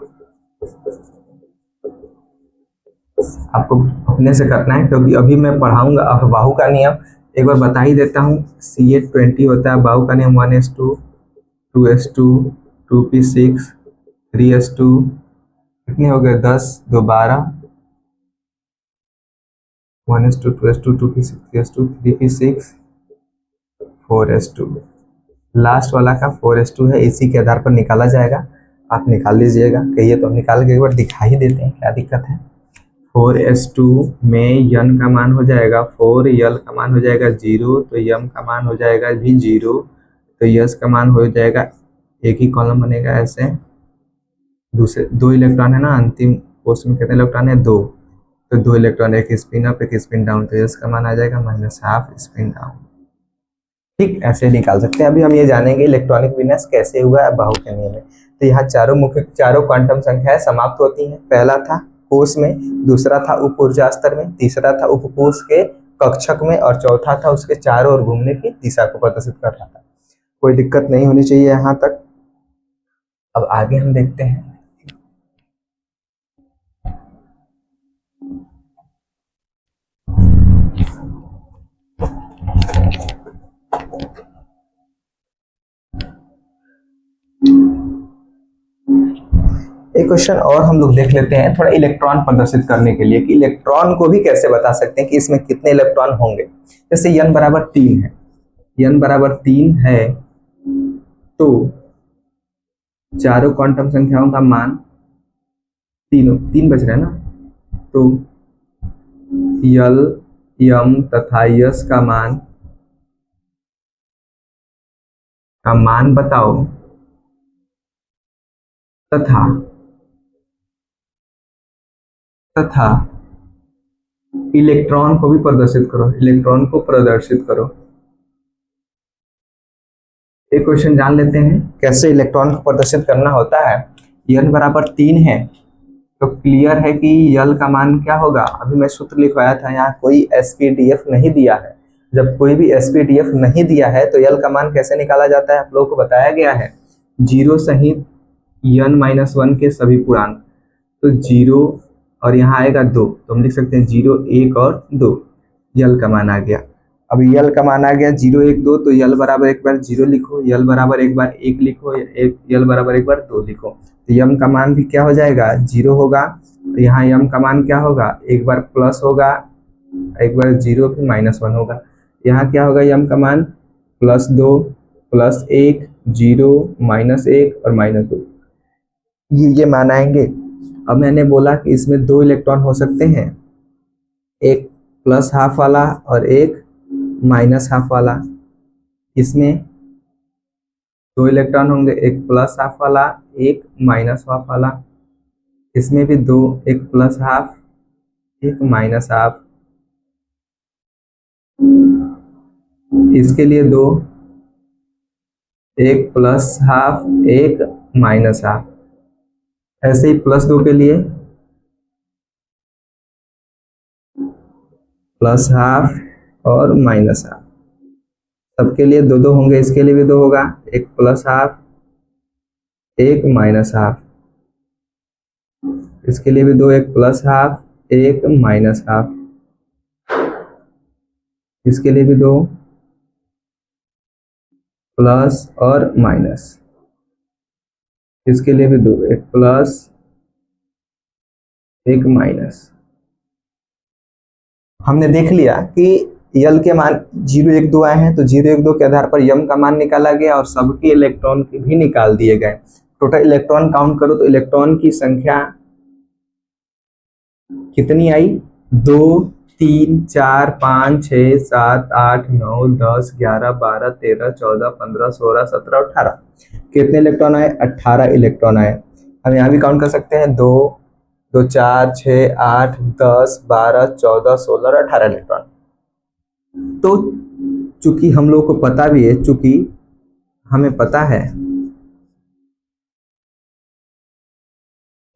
आपको अपने से करना है, क्योंकि अभी मैं पढ़ाऊंगा। अब बाहु का नियम एक बार बता ही देता हूँ। CH20 होता है, बाहु का नियम 1s2 2s2 2p6 3s2, कितने हो गए, 10 2 12, 1s2 2s2 2p6 3s2 3p6 4s2। Last वाला का 4s2 है, इसी के आधार पर निकाला जाएगा। आप निकाल लीजिएगा, कहिए तो हम निकाल के एक बार दिखा ही देते हैं, क्या दिक्कत है। 4s2 में n का मान हो जाएगा 4, यल का मान हो जाएगा 0, तो यम का मान हो जाएगा भी 0, तो यस का मान हो जाएगा, एक ही कॉलम बनेगा ऐसे। दूसरे 2 इलेक्ट्रॉन है ना अंतिम कोष में, कितने इलेक्ट्रॉन है, 2, तो 2 इलेक्ट्रॉन, एक स्पिन अप एक स्पिन डाउन, तो यस का मान आ जाएगा -12 स्पिन डाउन। ठीक, ऐसे निकाल सकते हैं। अभी हम ये जानेंगे इलेक्ट्रॉनिक विन्यास कैसे हुआ है बाहु के नियम में। तो यहाँ चारों क्वांटम संख्याएं समाप्त होती हैं। पहला था कोष में, दूसरा था उप ऊर्जा स्तर में, तीसरा था उपकोष के कक्षक में, और चौथा था उसके चारों ओर घूमने की दिशा को प्रदर्शित कर रहा था। कोई दिक्कत नहीं होनी चाहिए यहाँ तक। अब आगे हम देखते हैं। एक क्वेश्चन और हम लोग देख लेते हैं थोड़ा इलेक्ट्रॉन प्रदर्शित करने के लिए, कि इलेक्ट्रॉन को भी कैसे बता सकते हैं कि इसमें कितने इलेक्ट्रॉन होंगे। जैसे n बराबर 3 है, n बराबर 3 है तो चारों क्वांटम संख्याओं का मान तीनों 3 बज रहा है ना, तो यल, यम तथा यस का मान बताओ, तथा तथा इलेक्ट्रॉन को भी प्रदर्शित करो, इलेक्ट्रॉन को प्रदर्शित करो। एक क्वेश्चन जान लेते हैं कैसे इलेक्ट्रॉन को प्रदर्शित करना होता है। n बराबर 3 है तो क्लियर है कि यल का मान क्या होगा। अभी मैं सूत्र लिखवाया था, यहाँ कोई एसपीडीएफ नहीं दिया है। जब कोई भी एसपीडीएफ नहीं दिया है तो यल का मान कैसे निकाला जाता है आप लोगों को बताया गया है, 0 सहित n-1 के सभी पूर्णांक। तो 0 और यहाँ आएगा 2, तो हम लिख सकते हैं 0, 1 और 2, यल का मान आ गया। अब यल का मान आ गया 0, 1, 2, तो यल बराबर एक बार 0 लिखो, यल बराबर एक बार 1 लिखो, यल बराबर एक बार 2 लिखो। तो यम का मान भी क्या हो जाएगा, 0 होगा। यहाँ यम का मान क्या होगा, एक बार प्लस होगा, एक बार 0 फिर -1 होगा। यहाँ क्या होगा, यम का मान +2, +1, 0, -1 और -2, ये मान आएंगे। अब मैंने बोला कि इसमें 2 इलेक्ट्रॉन हो सकते हैं, एक +½ वाला और एक -½ वाला। इसमें 2 इलेक्ट्रॉन होंगे, एक +½ वाला, एक -½ वाला। इसमें भी 2, एक +½ एक -½ इसके लिए 2, एक +½ एक -½ ऐसे ही +2 के लिए +½ और -½ सबके लिए 2 2 होंगे। इसके लिए भी 2 होगा, एक +½ एक -½ इसके लिए भी 2, एक +½ एक -½ इसके लिए भी 2 प्लस और माइनस, इसके लिए भी 2, एक प्लस एक माइनस। हमने देख लिया कि यल के मान 0, 1, 2 आए हैं, तो 0, 1, 2 के आधार पर यम का मान निकाला गया और सबके इलेक्ट्रॉन के भी निकाल दिए गए। टोटल इलेक्ट्रॉन काउंट करो तो इलेक्ट्रॉन की संख्या कितनी आई, 2, 3, 4, 5, 6, 7, 8, 9, 10, 11, 12, 13, 14, 15, 16, 17, 18। कितने इलेक्ट्रॉन आए, 18 इलेक्ट्रॉन आए। हम यहाँ भी काउंट कर सकते हैं, 2, 2, 4, 6, 8, 10, 12, 14, 16 और 18 इलेक्ट्रॉन। तो चूंकि हम लोग को पता भी है, चूंकि हमें पता है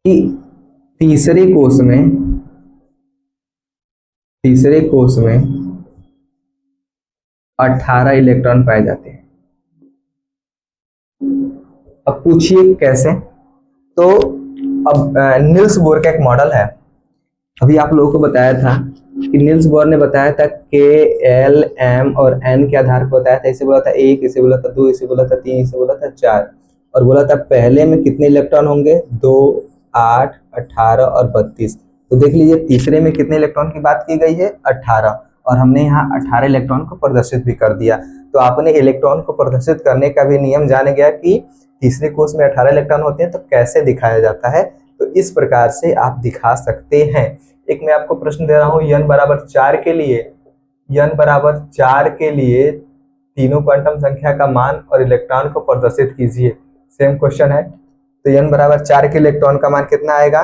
कि तीसरे कोष में 18 इलेक्ट्रॉन पाए जाते हैं। अब पूछिए कैसे। तो अब नील्स बोर का एक मॉडल है, अभी आप लोगों को बताया था कि नील्स बोर ने बताया था के, एल, एम और एन के आधार पर बताया था। इसे बोला था 1, इसे बोला था 2, इसे बोला था 3, इसे बोला था 4, और बोला था पहले में कितने इलेक्ट्रॉन होंगे, 2, 8, 18 और 32। तो देख लीजिए तीसरे में कितने इलेक्ट्रॉन की बात की गई है, 18, और हमने यहाँ 18 इलेक्ट्रॉन को प्रदर्शित भी कर दिया। तो आपने इलेक्ट्रॉन को प्रदर्शित करने का भी नियम जान गया कि तीसरे कोष में 18 इलेक्ट्रॉन होते हैं तो कैसे दिखाया जाता है। तो इस प्रकार से आप दिखा सकते हैं। एक मैं आपको प्रश्न दे रहा हूं, n बराबर 4 के लिए, n बराबर 4 के लिए तीनों क्वांटम संख्या का मान और इलेक्ट्रॉन को प्रदर्शित कीजिए। सेम क्वेश्चन है। तो n बराबर 4 के इलेक्ट्रॉन का मान कितना आएगा,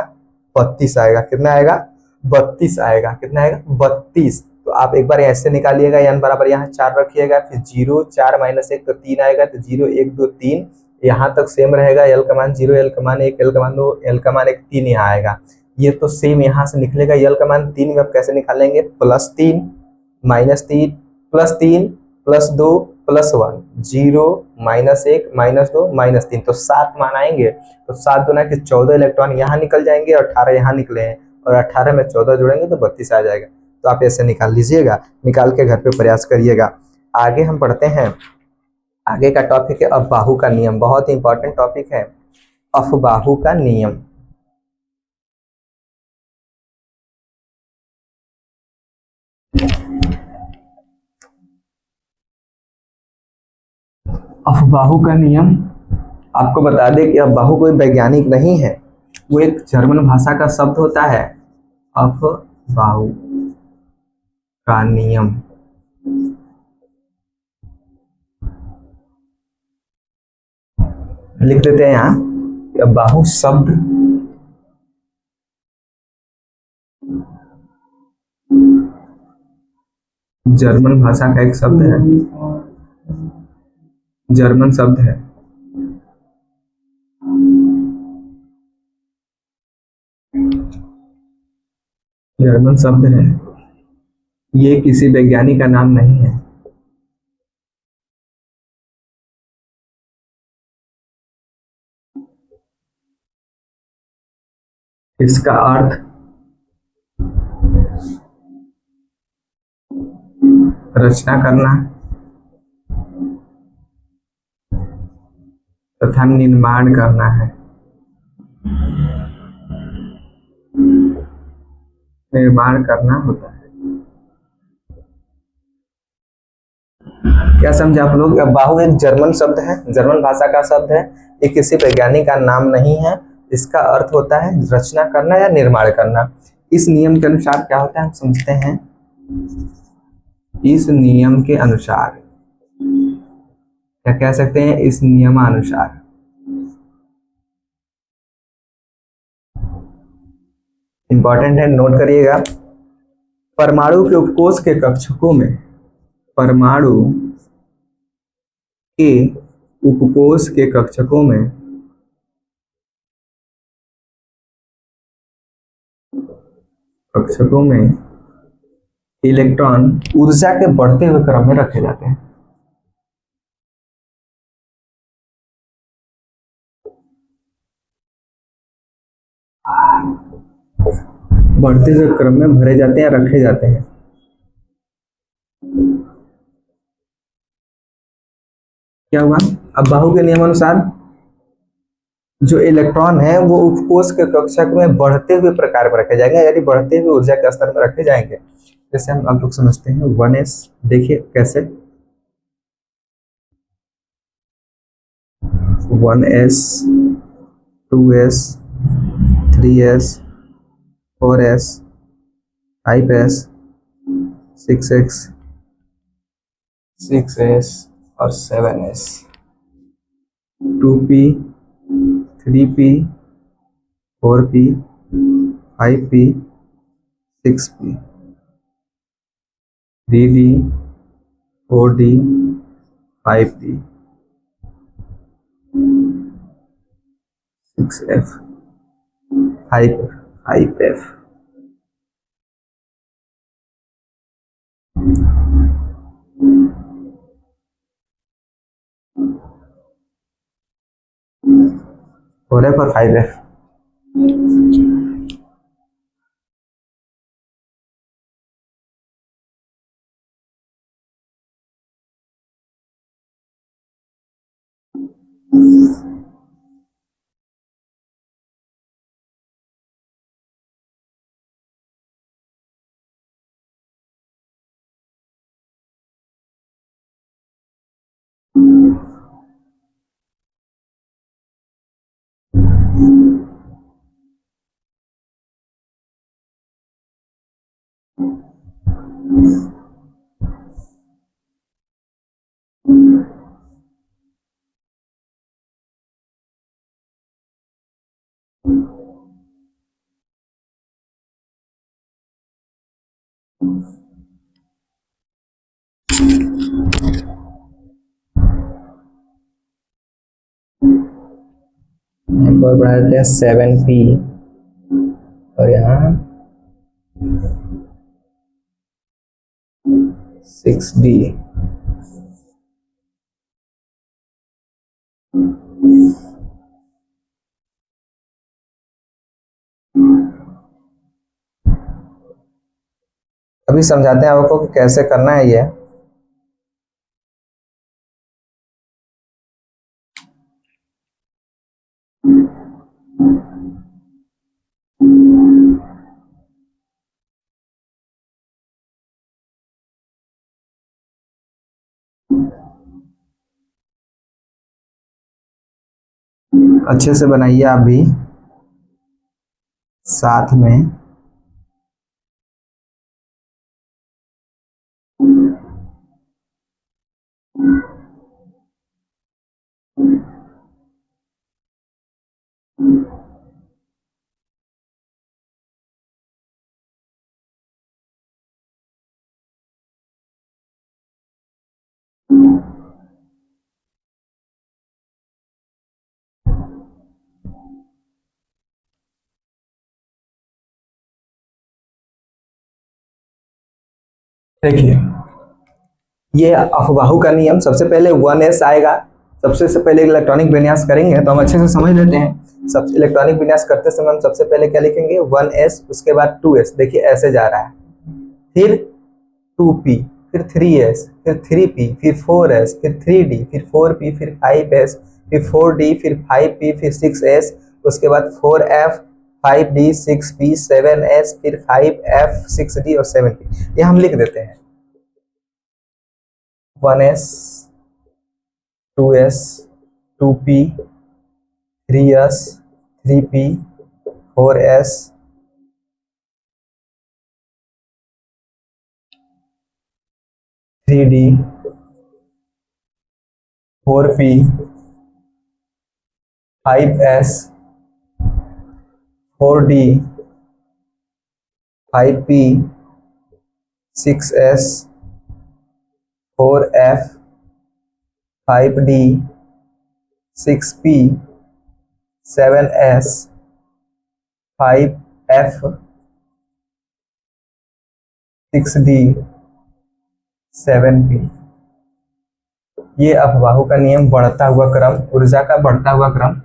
32 आएगा। कितना आएगा, 32 आएगा। कितना आएगा, 32। तो आप एक बार ऐसे निकालिएगा, n बराबर यहाँ 4 रखिएगा, फिर 0, 4 - 1 तो 3 आएगा, तो 0, 1, 2, 3 यहाँ तक सेम रहेगा। एल का मान 0, एल का मान 1, एल का मान 2, एल का मान 1, 3 यहाँ आएगा। ये तो सेम यहाँ से निकलेगा। एल का मान 3 में आप कैसे निकालेंगे, +3 -3 +3 +2 +1, 0 -1 -2 -3, तो 7 मान आएंगे। तो 7 दूना के 14 इलेक्ट्रॉन यहाँ निकल जाएंगे और 18 यहाँ निकले हैं, और 18 में 14 जोड़ेंगे तो 32 आ जाएगा। तो आप ऐसे निकाल लीजिएगा, निकाल के घर पे प्रयास करिएगा। आगे हम पढ़ते हैं। आगे का टॉपिक है अफबाहु का नियम, बहुत इंपॉर्टेंट टॉपिक है अफबाहु का नियम। अफबाहु का नियम, आपको बता दें कि अफबाहु कोई वैज्ञानिक नहीं है, वो एक जर्मन भाषा का शब्द होता है। अफबाहु का नियम, लिख देते हैं यहाँ कि अफबाहु शब्द जर्मन भाषा का एक शब्द है, जर्मन शब्द है। जर्मन शब्द है, ये किसी वैज्ञानिक का नाम नहीं है। इसका अर्थ रचना करना तथा निर्माण करना है। निर्माण करना होता है। क्या समझे आप लोग? अफबाहु एक जर्मन शब्द है, जर्मन भाषा का शब्द है, ये किसी वैज्ञानिक का नाम नहीं है। इसका अर्थ होता है रचना करना या निर्माण करना। इस नियम के अनुसार क्या होता है हम समझते हैं। इस नियम के अनुसार क्या कह सकते हैं? इस नियमानुसार इंपॉर्टेंट है, नोट करिएगा। परमाणु के उपकोष के कक्षकों में, परमाणु के उपकोष के कक्षकों में इलेक्ट्रॉन ऊर्जा के बढ़ते हुए क्रम में रखे जाते हैं। बढ़ते हुए क्रम में भरे जाते हैं, रखे जाते हैं। क्या हुआ? अफबाहु के नियमानुसार जो इलेक्ट्रॉन है वो उपकोष के कक्षक में बढ़ते हुए प्रकार में रखे जाएंगे, यानी बढ़ते हुए ऊर्जा के स्तर में रखे जाएंगे। जैसे हम आप लोग समझते हैं 1s, देखिए कैसे 1s 2s 3s 4s 5s 6x 6s और 7s 2p 3p 4p 5p 6p 3d 4d 5d 6f 5f।4f और 5f। पर बढ़ा देते हैं 7p और यहाँ 6d। अभी समझाते हैं आपको कि कैसे करना है ये। अच्छे से बनाइए आप भी साथ में। देखिए, ये अफवाहु का नियम, सबसे पहले 1s आएगा। सबसे से पहले इलेक्ट्रॉनिक विन्यास करेंगे तो हम अच्छे से समझ लेते हैं। सब इलेक्ट्रॉनिक विन्यास करते समय हम सबसे पहले क्या लिखेंगे, 1s, उसके बाद 2s, देखिए ऐसे जा रहा है, फिर 2p, फिर 3s, फिर 3p, फिर 4s, फिर 3d, फिर 4p, फिर 5s, फिर 4d, फिर 5p, फिर 6s, उसके बाद 4f, 5d, 6p, 7s, फिर 5f, 6d और 7p। ये हम लिख देते हैं, 1s, 2s, 2p, 3s, 3p, 4s, 3d, 4p, 5s, 4d, 5p, 6s, 4f, 5d, 6p, 7s, 5f, 6d, 7p। ये अफवाहों का नियम, बढ़ता हुआ क्रम, ऊर्जा का बढ़ता हुआ क्रम।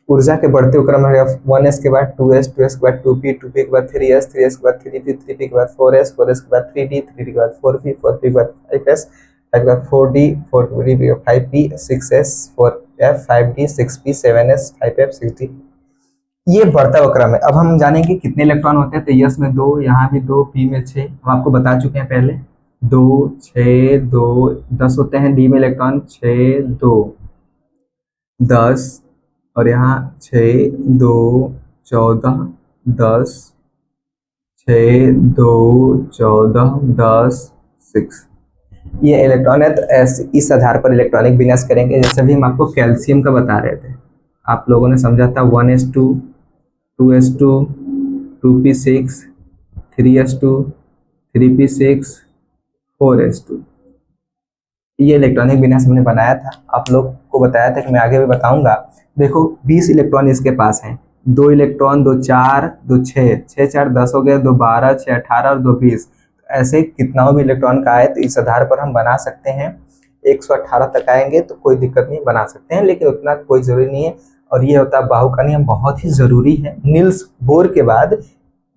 ऊर्जा के बढ़ते हुए क्रम है, 1s के बाद 2s, 2s के बाद 2p, 2p के बाद 3s, 3s के बाद 3p, 3p के बाद 4s, 4s के बाद 3d, 3d के बाद 4p, 4p के बाद 5s, 5 के बाद 4d, 4d के बाद 5p, 6s, 4f, 5d, 6p, 7s, 5f, 6d। ये बढ़ता हुआ क्रम है। अब हम जानेंगे कितने इलेक्ट्रॉन होते हैं। तो यस में 2, यहाँ भी 2, पी में 6, हम आपको बता चुके हैं पहले। 2, 6, 2, 10 होते हैं डी में इलेक्ट्रॉन, 6, 2, 10, और यहाँ 6, 2, 14, 10, 6, 2, 14, 10, 6। ये इलेक्ट्रॉन है। तो ऐसे इस आधार पर इलेक्ट्रॉनिक विन्यास करेंगे। जैसे भी हम आपको कैल्शियम का बता रहे थे, आप लोगों ने समझा था 1s2, 2s2, 2p6, 3s2, 3p6, 4s2। ये इलेक्ट्रॉनिक विन्यास हमने बनाया था, आप लोग को बताया था कि मैं आगे भी बताऊंगा। देखो 20 इलेक्ट्रॉन इसके पास हैं। 2 इलेक्ट्रॉन, 2 4, 2 6, 6 4 10 हो गए, 2 12, 6 18 और 2 20। ऐसे कितना भी इलेक्ट्रॉन का आए तो इस आधार पर हम बना सकते हैं। 118 तक आएंगे तो कोई दिक्कत नहीं, बना सकते हैं, लेकिन उतना कोई जरूरी नहीं है। और ये होता है बाहु का नियम, बहुत ही जरूरी है। नील्स बोर के बाद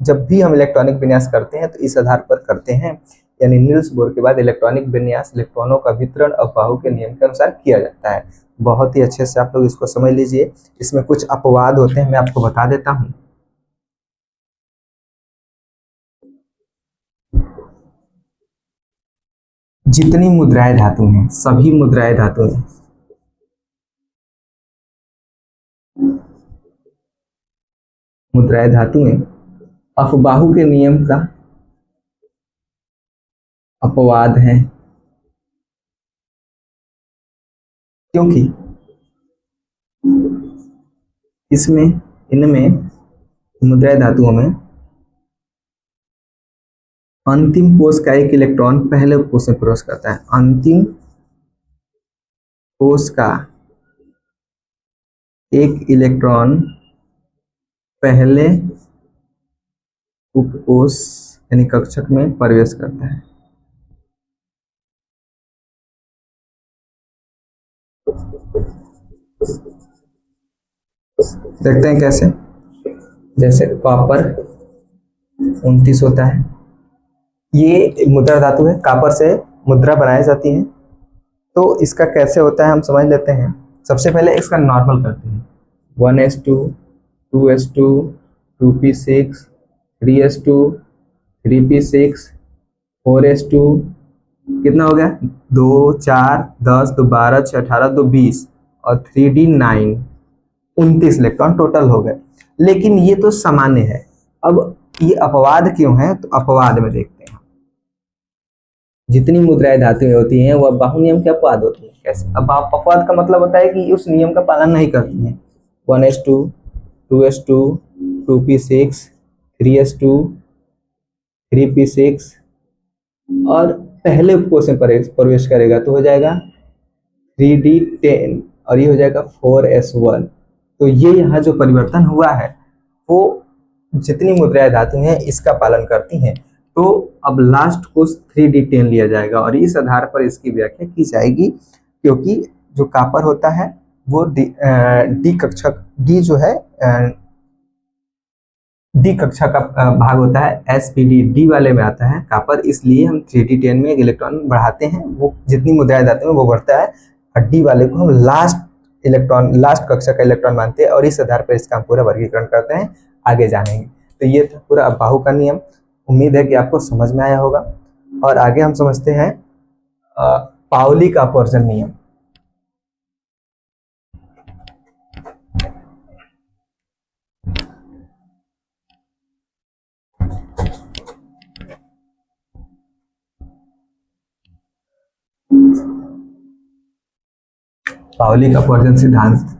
जब भी हम इलेक्ट्रॉनिक विन्यास करते हैं तो इस आधार पर करते हैं, यानी नील्स बोर के बाद इलेक्ट्रॉनिक विन्यास इलेक्ट्रॉनों का वितरण और बाहु के नियम के अनुसार किया जाता है। बहुत ही अच्छे से आप लोग इसको समझ लीजिए। इसमें कुछ अपवाद होते हैं, मैं आपको बता देता हूँ। जितनी मुद्राएं धातु हैं, सभी मुद्राएं धातु हैं, मुद्राएं धातु हैं, अफबाहु के नियम का अपवाद है, क्योंकि इसमें, इनमें, मुद्राएं धातुओं में अंतिम कोष का एक इलेक्ट्रॉन पहले कोष में प्रवेश करता है। अंतिम कोष का एक इलेक्ट्रॉन पहले उपकोष यानी कक्षक में प्रवेश करता है। देखते हैं कैसे। जैसे कॉपर 29 होता है, ये मुद्रा धातु है, कॉपर से मुद्रा बनाई जाती है। तो इसका कैसे होता है हम समझ लेते हैं। सबसे पहले इसका नॉर्मल करते हैं। 1s2 2s2 2p6 3s2 3p6 4s2, कितना हो गया, 2 4 10 2 12 6 18 2 20 और 3d9, 29 इलेक्ट्रॉन टोटल हो गए। लेकिन ये तो सामान्य है। अब ये अपवाद क्यों है, तो अपवाद में देखते हैं। जितनी मुद्राएं धातुएं होती हैं वह बाहु नियम के अपवाद होती है। कैसे? अब अपवाद का मतलब होता है कि उस नियम का पालन नहीं करती है। 1s2 2s2 2p6 3s2 3p6 और पहले उपकोष में प्रवेश करेगा तो हो जाएगा 3d10 और ये हो जाएगा 4s1। तो ये यहाँ जो परिवर्तन हुआ है वो जितनी मुद्राएं धातु हैं इसका पालन करती हैं। तो अब लास्ट को 3d10 लिया जाएगा और इस आधार पर इसकी व्याख्या की जाएगी, क्योंकि जो कॉपर होता है वो डी कक्षक, डी जो है डी कक्षा का भाग होता है, एसपीडी डी वाले में आता है कॉपर, इसलिए हम 3d10 में एक इलेक्ट्रॉन बढ़ाते हैं। वो जितनी मुद्राएं धातु में वो बढ़ता है और डी वाले को हम लास्ट कक्षा का इलेक्ट्रॉन मानते हैं और इस आधार पर इसका हम पूरा वर्गीकरण करते हैं। आगे जानेंगे। तो ये था पूरा बाहु का नियम। उम्मीद है कि आपको समझ में आया होगा। और आगे हम समझते हैं पाउली का अपवर्जन नियम। पाउली का अपवर्जन सिद्धांत।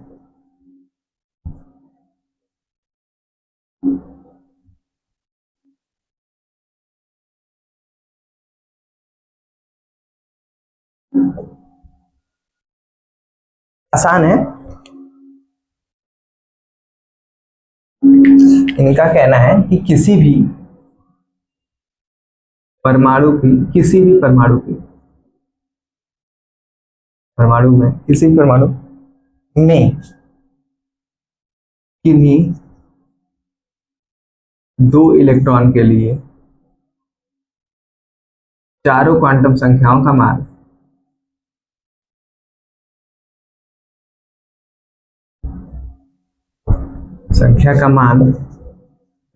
आसान है। इनका कहना है कि किसी भी परमाणु में किसी भी परमाणु में किन्हीं 2 इलेक्ट्रॉन के लिए चारों क्वांटम संख्याओं का मान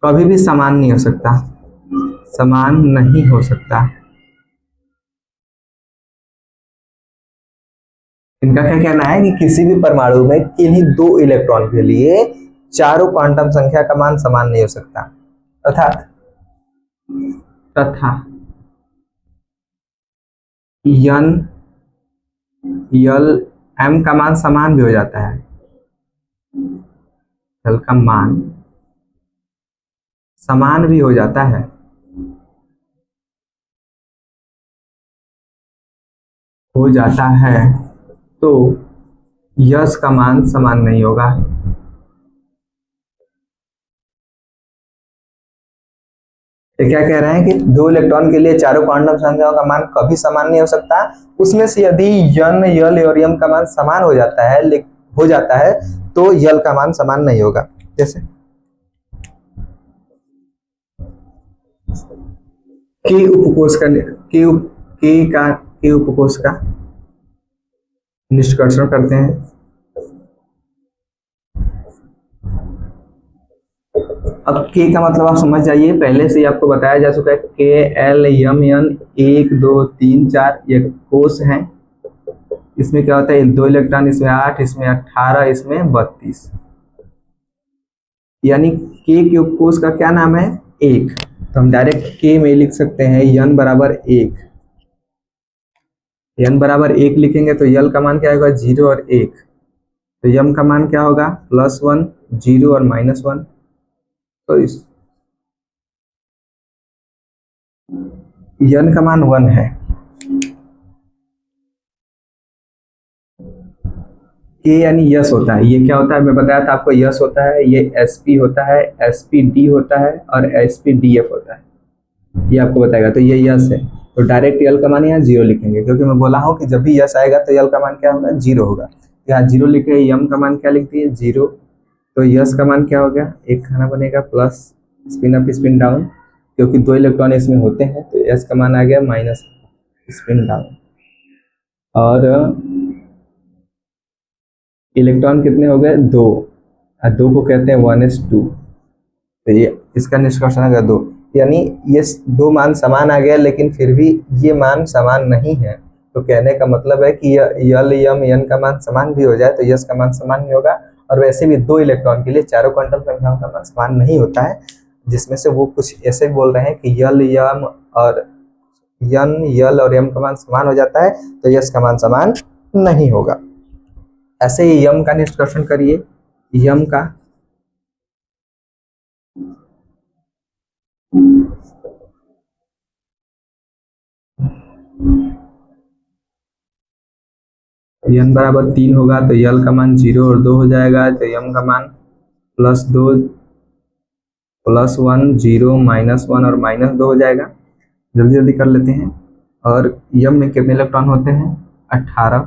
कभी भी समान नहीं हो सकता, इनका क्या कहना है कि किसी भी परमाणु में किन्हीं 2 इलेक्ट्रॉन के लिए चारों क्वांटम संख्या का मान समान नहीं हो सकता, तथा n l m का मान समान भी हो जाता है, l का मान समान भी हो जाता है। तो यश का मान समान नहीं होगा। ये क्या कह रहे हैं कि 2 इलेक्ट्रॉन के लिए चारों क्वांटम संख्याओं का मान कभी समान नहीं हो सकता। उसमें से यदि n l और m का मान समान हो जाता है तो l का मान समान नहीं होगा। जैसे के उपकोष का निष्कर्षण करते हैं। अब के का मतलब आप समझ जाइए, पहले से ही आपको बताया जा चुका है। के एल एम एन 1 2 3 4 ये कोष हैं। इसमें क्या होता है, 2 इलेक्ट्रॉन, इसमें 8, इसमें 18, इसमें 32, यानी के उपकोष का क्या नाम है, 1। तो हम डायरेक्ट के में लिख सकते हैं n बराबर 1। n बराबर 1 लिखेंगे तो l का मान क्या होगा, 0 और 1। तो m का मान क्या होगा, +1 0 और -1। तो इस n का मान 1 है। के यानी यश होता है। ये क्या होता है, मैं बताया था आपको, यश होता है, ये sp होता है, spd होता है और spdf होता है, ये आपको बताएगा। तो ये यश है, तो डायरेक्ट यल का मान यहाँ 0 लिखेंगे, क्योंकि मैं बोला हूँ कि जब भी यश आएगा तो यल का मान क्या होगा, 0 होगा। यहाँ जीरो लिखे, यम का मान क्या लिख दिए 0, तो यस का मान क्या हो गया, एक खाना बनेगा plus spin up spin down, क्योंकि 2 इलेक्ट्रॉन इसमें होते हैं तो एस का मान आ गया माइनस स्पिन डाउन। और इलेक्ट्रॉन कितने हो गए 2, और 2 को कहते हैं 1s2, तो ये इसका निष्कर्षण आ गया 2, यानी ये 2 मान समान आ गया, लेकिन फिर भी ये मान समान नहीं है। तो कहने का मतलब है कि यल यम एन का मान समान भी हो जाए तो यस का मान समान नहीं होगा। और वैसे भी 2 इलेक्ट्रॉन के लिए चारों क्वांटम संख्याओं का मान समान नहीं होता है, जिसमें से वो कुछ ऐसे बोल रहे हैं कि यल यम और यन यल और यम का मान समान हो जाता है तो यस का मान समान नहीं होगा। ऐसे ही यम का निष्कर्षण करिए, यम का यन बराबर 3 होगा तो यल का मान 0 और 2 हो जाएगा, तो यम का मान +2 +1 0 -1 और -2 हो जाएगा। जल्दी जल्दी कर लेते हैं। और यम में कितने इलेक्ट्रॉन होते हैं 18,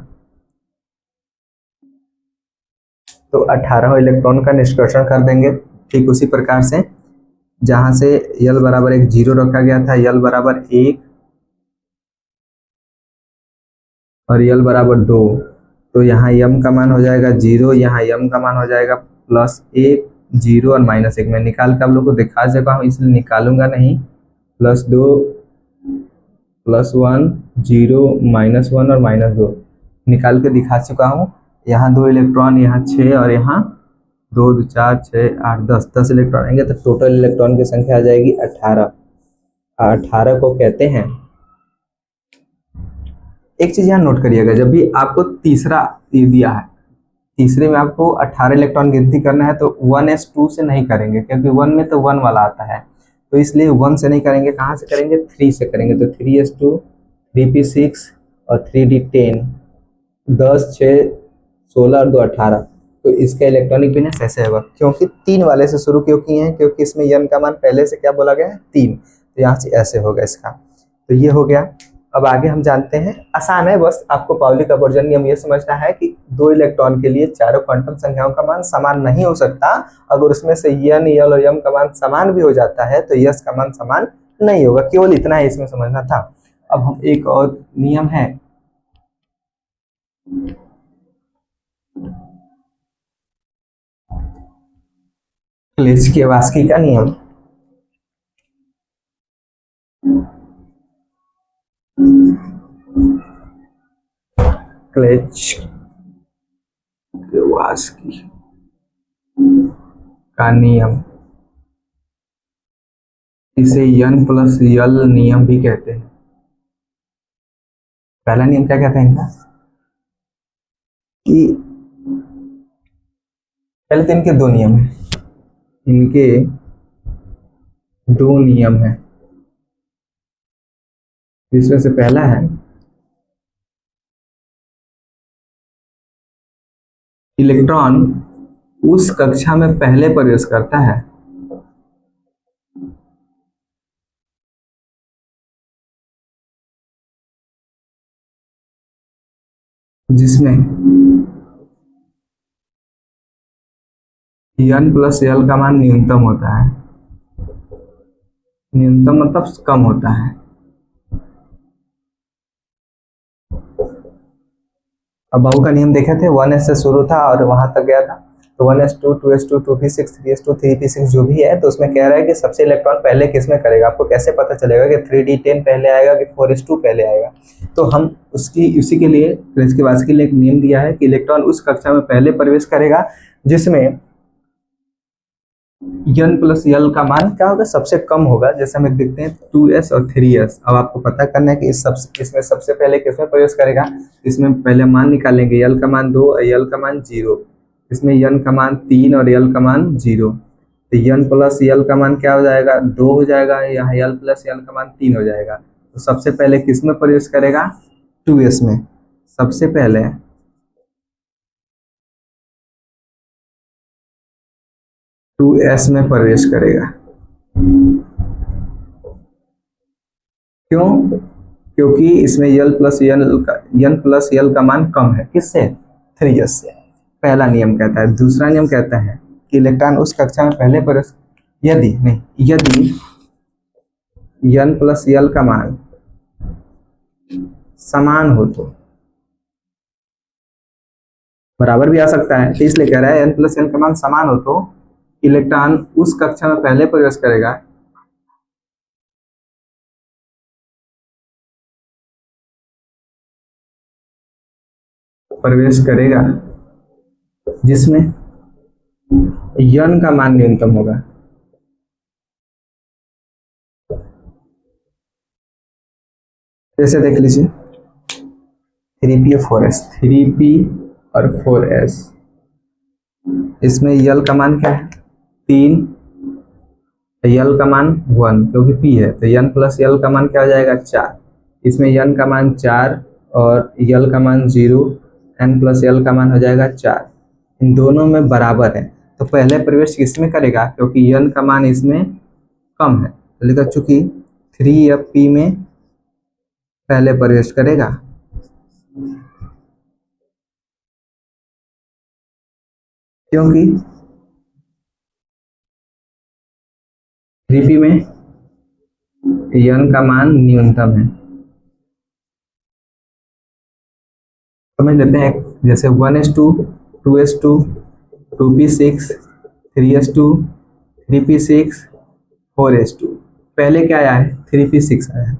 तो 18 इलेक्ट्रॉन का निष्कर्षण कर देंगे। ठीक उसी प्रकार से जहां से यल बराबर 1 0 रखा गया था, यल बराबर 1 और यल बराबर 2, तो यहाँ यम का मान हो जाएगा 0, यहाँ यम का मान हो जाएगा +1 0 और -1। मैं निकाल के आप लोग को दिखा सका हूँ इसलिए निकालूंगा नहीं। +2 +1 0 -1 और -2 निकाल के दिखा चुका हूँ। यहाँ 2 इलेक्ट्रॉन, यहाँ 6 और यहाँ 2 2 4 6 8 10 इलेक्ट्रॉन आएंगे, तो टोटल इलेक्ट्रॉन की संख्या आ जाएगी 18। 18 को कहते हैं, एक चीज यहाँ नोट करिएगा, जब भी आपको तीसरा ये दिया है, तीसरे में आपको 18 इलेक्ट्रॉन गिनती करना है तो 1s2 से नहीं करेंगे, क्योंकि 1 में तो 1 वाला आता है, तो इसलिए 1 से नहीं करेंगे। कहाँ से करेंगे 3 से करेंगे, तो 3s2 3p6 और 3d10, 10 6 16 और 2 18, तो इसका इलेक्ट्रॉनिक बिनेस ऐसे होगा, क्योंकि 3 वाले से शुरू क्यों किए हैं, क्योंकि इसमें यन का मान पहले से क्या बोला गया है 3, तो यहाँ से ऐसे होगा इसका। तो ये हो गया। अब आगे हम जानते हैं, आसान है, बस आपको पाउली का वर्जन नियम ये समझना है कि 2 इलेक्ट्रॉन के लिए चारों क्वांटम संख्याओं का मान समान नहीं हो सकता। अगर उसमें से यन यल और यम का मान समान भी हो जाता है तो यस का मान समान नहीं होगा। केवल इतना ही इसमें समझना था। अब हम एक और नियम है, क्लेचकी-वास्की का नियम। क्लेचकी-वास्की का नियम, इसे यन प्लस यल नियम भी कहते हैं। पहला नियम क्या कहते हैं इनका, कि पहले तो इनके 2 नियम है, इनके 2 नियम है, जिसमें से पहला है इलेक्ट्रॉन उस कक्षा में पहले प्रवेश करता है जिसमें यन प्लस यल का मान न्यूनतम होता है। न्यूनतम मतलब कम होता है। अब बाहू का नियम देखे थे, 1s से शुरू था और वहां तक गया था, तो 1s2 2s2 2p6 3s2 3p6 जो भी है, तो उसमें कह रहा है कि सबसे इलेक्ट्रॉन पहले किस में करेगा। आपको कैसे पता चलेगा कि 3d10 पहले आएगा कि 4s2 पहले आएगा, तो हम उसी के लिए क्लेचकी-वास्की के लिए एक नियम दिया है कि इलेक्ट्रॉन उस कक्षा में पहले प्रवेश करेगा जिसमें यन प्लस यल का मान क्या होगा, सबसे कम होगा। जैसे हम देखते हैं 2s और 3s। अब आपको पता करना है कि इसमें सबसे पहले किसमें प्रवेश करेगा। इसमें पहले मान निकालेंगे, यल का मान 2 और यल का मान 0, इसमें यन का मान 3 और यल का मान 0, तो यन प्लस यल का मान क्या हो जाएगा 2 हो जाएगा, यहाँ यल प्लस यल का मान 3 हो जाएगा। तो सबसे पहले किसमें प्रवेश करेगा 2s में, सबसे पहले 2s में प्रवेश करेगा। क्यों, क्योंकि इसमें यल प्लस यल का मान कम है, किससे 3s से। पहला नियम कहता है। दूसरा नियम कहता है कि इलेक्ट्रॉन उस कक्षा में पहले प्रवेश यदि n प्लस यल का मान समान हो तो, बराबर भी आ सकता है, तो इसलिए कह रहा है n प्लस यल का मान समान हो तो इलेक्ट्रॉन उस कक्षा में पहले प्रवेश करेगा जिसमें n का मान न्यूनतम होगा। जैसे देख लीजिए 3p और 4s, 3p और 4s, इसमें यल का मान क्या है 3, यल का मान 1 क्योंकि p है, तो n प्लस यल का मान क्या हो जाएगा 4। इसमें n का मान 4 और यल का मान 0, n प्लस यल का मान हो जाएगा 4। इन दोनों में बराबर है, तो पहले प्रवेश किसमें करेगा, क्योंकि n का मान इसमें कम है, तो लिखा चूंकि 3 p में पहले प्रवेश करेगा, क्योंकि 3p में n का मान न्यूनतम है। समझ लेते हैं, जैसे 1s2, 2s2, 2p6, 3s2, 3p6, 4s2। पहले क्या आया है 3p6 आया है,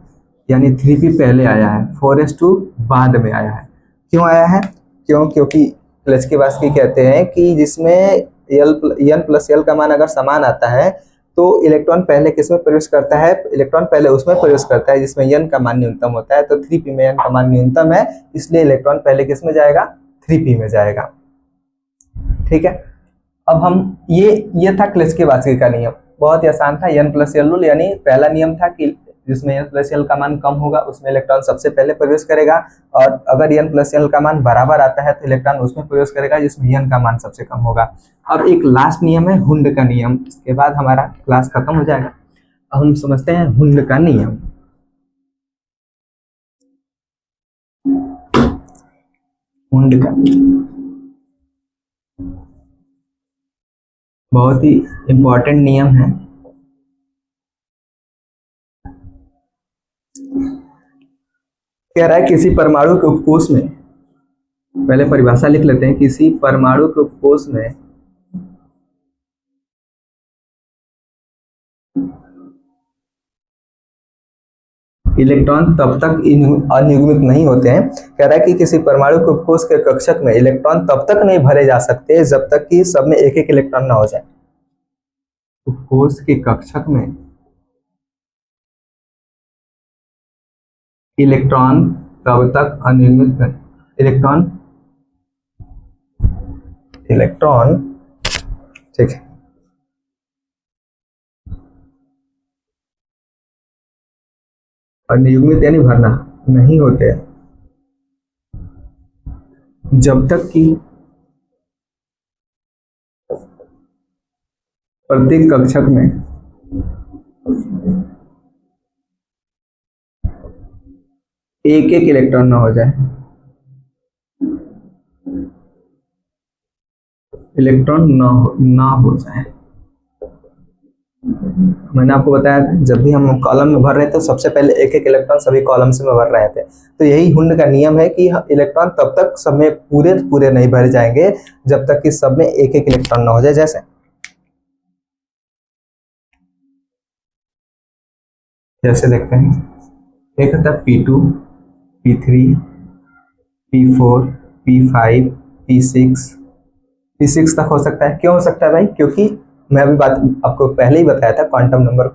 यानी 3p पहले आया है, 4s2 बाद में आया है। क्यों आया है, क्योंकि क्लचके कहते हैं कि जिसमें n प्लस यल का मान अगर समान आता है तो इलेक्ट्रॉन पहले किस में प्रवेश करता है, इलेक्ट्रॉन पहले उसमें प्रवेश करता है जिसमें n का मान न्यूनतम होता है। तो 3p में n का मान न्यूनतम है, इसलिए इलेक्ट्रॉन पहले किस में जाएगा 3p में जाएगा। ठीक है, अब हम ये था क्लचके का नियम, बहुत ही आसान था। n प्लस यल रूल, यानी पहला नियम था कि जिसमें n प्लस यल का मान कम होगा उसमें इलेक्ट्रॉन सबसे पहले प्रवेश करेगा, और अगर n प्लस यल का मान बराबर आता है तो इलेक्ट्रॉन उसमें प्रवेश करेगा जिसमें n का मान सबसे कम होगा। अब एक लास्ट नियम है हुंड का नियम, इसके बाद हमारा क्लास खत्म हो जाएगा। अब हम समझते हैं हुंड का नियम। हुंड का बहुत ही इंपॉर्टेंट नियम है। कह रहा है किसी परमाणु के उपकोष में, पहले परिभाषा लिख लेते हैं, किसी परमाणु के उपकोष में इलेक्ट्रॉन तब तक अनियमित नहीं होते हैं। कह रहा है कि किसी परमाणु के उपकोष के कक्षक में इलेक्ट्रॉन तब तक नहीं भरे जा सकते जब तक कि सब में एक एक इलेक्ट्रॉन ना हो जाए। उपकोष के कक्षक में इलेक्ट्रॉन तब तक अनियमित नहीं, इलेक्ट्रॉन ठीक है, अनियमित यानी भरना नहीं होते जब तक कि प्रत्येक कक्षक में एक एक इलेक्ट्रॉन ना हो जाए, इलेक्ट्रॉन ना हो जाए। मैंने आपको बताया था जब भी हम कॉलम में भर रहे थे तो सबसे पहले एक एक इलेक्ट्रॉन सभी कॉलम्स में भर रहे थे। तो यही हुंड का नियम है कि इलेक्ट्रॉन तब तक सब में पूरे पूरे नहीं भरे जाएंगे जब तक कि सब में एक एक इलेक्ट्रॉन ना हो जाए। जैसे देखते हैं, एक होता है P2, P3, P4, P5, P6, P6 तक हो सकता है। क्यों हो सकता है भाई, क्योंकि मैं अभी बात आपको पहले ही बताया था, क्वांटम नंबर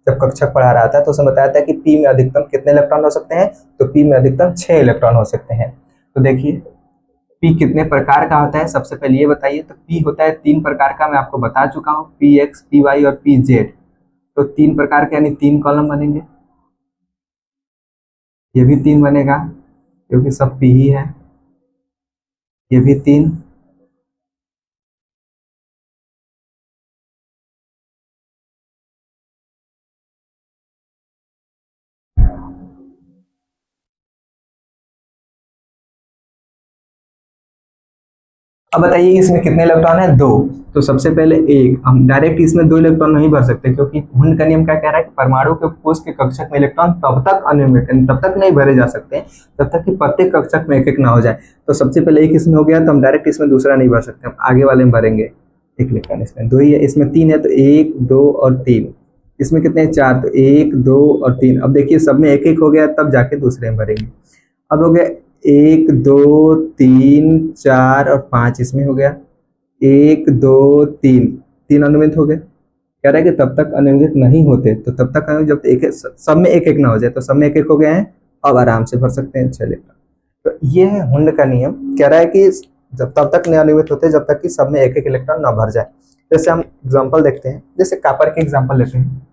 जब कक्षक पढ़ा रहा था तो उसमें बताया था कि P में अधिकतम कितने इलेक्ट्रॉन हो सकते हैं, तो P में अधिकतम 6 इलेक्ट्रॉन हो सकते हैं। तो देखिए P कितने प्रकार का होता है, सबसे पहले ये बताइए। तो P होता है 3 प्रकार का, मैं आपको बता चुका हूँ, Px, Py और Pz। तो 3 प्रकार के यानी 3 कॉलम बनेंगे, ये भी 3 बनेगा क्योंकि सब P ही है, ये भी 3, अब बताइए इसमें कितने इलेक्ट्रॉन है, दो। तो सबसे पहले एक, हम डायरेक्ट इसमें दो इलेक्ट्रॉन नहीं भर सकते, क्योंकि हुंड का नियम क्या कह रहा है कि परमाणु के कोष के कक्षक में इलेक्ट्रॉन तब तक अनियमित तब तक नहीं भरे जा सकते तब तक कि प्रत्येक कक्षक में एक एक ना हो जाए। तो सबसे पहले एक इसमें हो गया, तो हम डायरेक्ट इसमें दूसरा नहीं भर सकते, हम आगे वाले में भरेंगे एक इलेक्ट्रॉन। इसमें दो ही है, इसमें तीन है, तो एक दो और तीन। इसमें कितने हैं, चार, तो एक दो और तीन। अब देखिए सब में एक एक हो गया, तब जाके दूसरे में भरेंगे। अब हो गया एक दो तीन चार और पांच, इसमें हो गया एक दो तीन, तीन अनियमित हो गए। कह रहा है कि तब तक अनियमित नहीं होते, तो तब तक जब तक एक सब में एक एक ना हो जाए, तो सब में एक एक हो गए हैं, अब आराम से भर सकते हैं। चलेगा। तो ये है हुंड का नियम, कह रहा है कि जब तब तक नहीं अनियमित होते जब तक कि सब में एक एक इलेक्ट्रॉन ना भर जाए। जैसे हम एग्जांपल देखते हैं, जैसे कॉपर के एग्जांपल लेते हैं,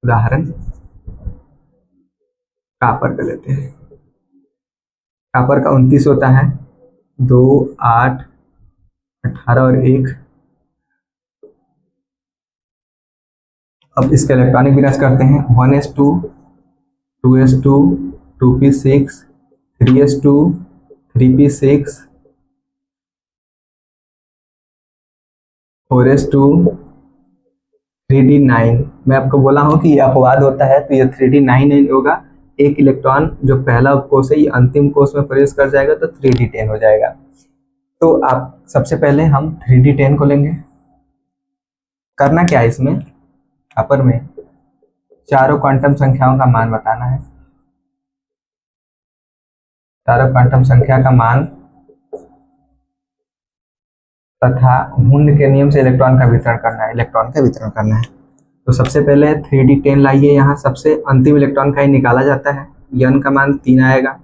उदाहरण कॉपर का लेते हैं। कॉपर का 29 होता है, दो, आठ, 18 और एक। अब इसका इलेक्ट्रॉनिक विन्यास करते हैं, 1s2, 2s2, 2p6, 3s2, 3p6, 4s2, 3d9। मैं आपको बोला हूं कि ये अपवाद होता है, तो ये 3d9 नहीं होगा। एक इलेक्ट्रॉन जो पहला कोष है ये अंतिम कोष में प्रवेश कर जाएगा, तो 3d10 हो जाएगा। तो आप सबसे पहले हम 3d10 को लेंगे। करना क्या है, इसमें कॉपर में चारों क्वांटम संख्याओं का मान बताना है। चारों क्वांटम संख्या का मान तथा हुंड के नियम से इलेक्ट्रॉन का वितरण करना है, इलेक्ट्रॉन का वितरण करना है। तो सबसे पहले 3d10 लाइए, यहाँ सबसे अंतिम इलेक्ट्रॉन का ही निकाला जाता है। यन का मान 3 आएगा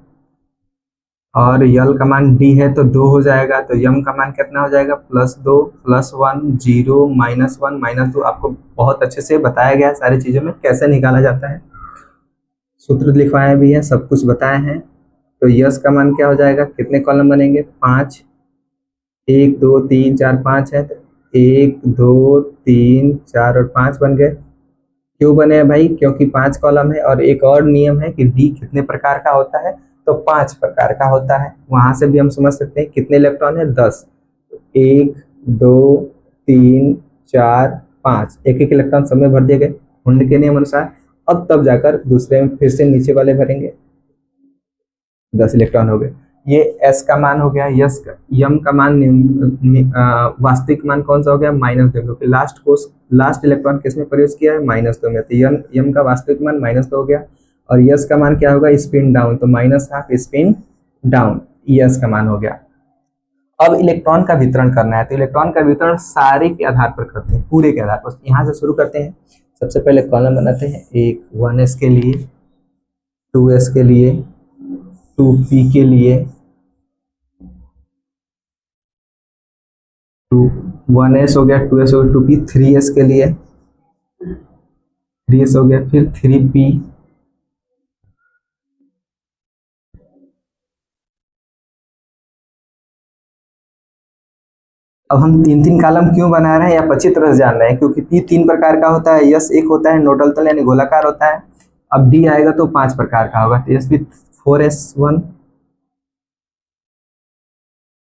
और यल का मान डी है तो 2 हो जाएगा, तो यम का मान कितना हो जाएगा, +2, +1, 0, -1, -2। आपको बहुत अच्छे से बताया गया है सारी चीज़ों में कैसे निकाला जाता है, सूत्र लिखवाए भी है, सब कुछ बताए हैं। तो यस का मान क्या हो जाएगा, कितने कॉलम बनेंगे, 5, 1 2 3 4 5 है, तो 1 2 3 4 और 5 बन गए। क्यों बने हैं भाई, क्योंकि 5 कॉलम है। और एक और नियम है कि डी कितने प्रकार का होता है, तो 5 प्रकार का होता है। वहां से भी हम समझ सकते हैं कितने इलेक्ट्रॉन है, 10। 1 2 3 4 5, एक एक इलेक्ट्रॉन सब में भर दिए गए हुंड के नियम अनुसार। अब तब जाकर दूसरे में फिर से नीचे वाले भरेंगे, 10 इलेक्ट्रॉन हो गए। ये एस का मान हो गया, यस का, यम का मान वास्तविक मान कौन सा हो गया, -2, क्योंकि लास्ट इलेक्ट्रॉन किसमें प्रवेश किया है, -2 में, तो यम का वास्तविक मान -2 हो गया। और यस का मान क्या होगा, स्पिन डाउन, तो -12 स्पिन डाउन, यस का मान हो गया। अब इलेक्ट्रॉन का वितरण करना है, तो इलेक्ट्रॉन का वितरण सारे के आधार पर करते हैं, पूरे के आधार पर। यहाँ से शुरू करते हैं। सबसे पहले कॉलम बनाते हैं, एक 1s के लिए, 2s के लिए, 2p के लिए, 1s हो गया, 2s हो गया, 2p, 3s के लिए, 3s हो गया, फिर 3p, अब हम तीन तीन कॉलम क्यों बना रहे हैं या अच्छी तरह से जान रहे हैं, क्योंकि पी 3 प्रकार का होता है, यस एक होता है नोडल तल यानी गोलाकार होता है। अब डी आएगा तो 5 प्रकार का होगा, तो यस भी 4s1,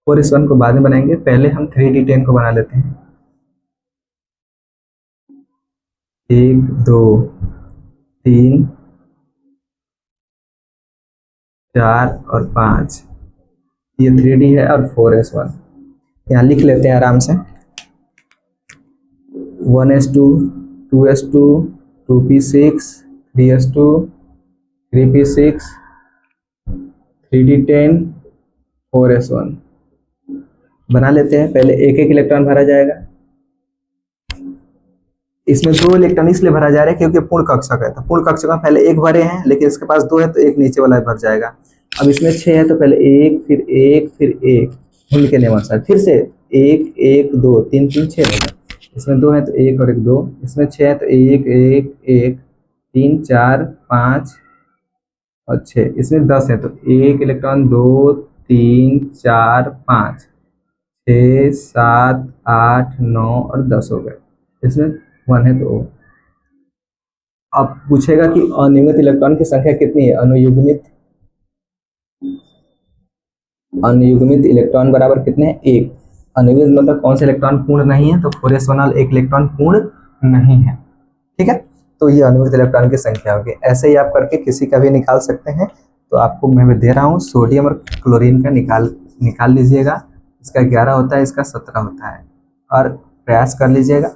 4s1 को बाद में बनाएंगे, पहले हम 3d10 को बना लेते हैं। 1 2 3 4 और 5, ये 3d है और 4s1 यहाँ लिख लेते हैं आराम से। 1s2, 2s2, 2p6, 3s2, 3p6, 3d10, 4s1 बना लेते हैं। पहले एक एक इलेक्ट्रॉन भरा जाएगा, इसमें 2 इलेक्ट्रॉन इसलिए भरा जा रहा है क्योंकि पूर्ण कक्षक है, तो पूर्ण कक्षक में पहले एक भरे हैं, लेकिन इसके पास 2 है तो एक नीचे वाला भर जाएगा। अब इसमें 6 है तो पहले एक, फिर एक, फिर एक, हुंड के नियम अनुसार फिर से 1 1 2 3 3 6 होगा। इसमें 2 है तो 1 और 1 2, इसमें 6 है तो 1 1 1 3 4 5 और 6, इसमें 10 है तो एक इलेक्ट्रॉन, 2 3 4 5 6 7 8 9 और 10 हो गए, इसमें 1 है तो। अब पूछेगा कि अनियमित इलेक्ट्रॉन की संख्या कितनी है, अनुयुग्मित अनयुग्मित इलेक्ट्रॉन बराबर कितने हैं? 1। अनयुग्मित मतलब कौन से इलेक्ट्रॉन पूर्ण नहीं है? तो 4s1 वाला एक इलेक्ट्रॉन पूर्ण नहीं है। ठीक है, तो ये अनयुग्मित इलेक्ट्रॉन की संख्या होगी। ऐसे ही आप करके किसी का भी निकाल सकते हैं। तो आपको मैं दे रहा हूँ, सोडियम और क्लोरीन का निकाल लीजिएगा। इसका 11 होता है, इसका 17 होता है, और प्रयास कर लीजिएगा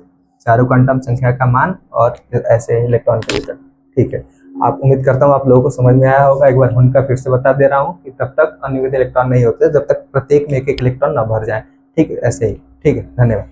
चारों क्वांटम संख्या का मान और ऐसे इलेक्ट्रॉन के भीतर। ठीक है, आप उम्मीद करता हूँ आप लोगों को समझ में आया होगा। एक बार उनका फिर से बता दे रहा हूँ कि तब तक अनियमित इलेक्ट्रॉन नहीं होते जब तक प्रत्येक में एक एक इलेक्ट्रॉन न भर जाए। ठीक है, ऐसे ही। ठीक है, धन्यवाद।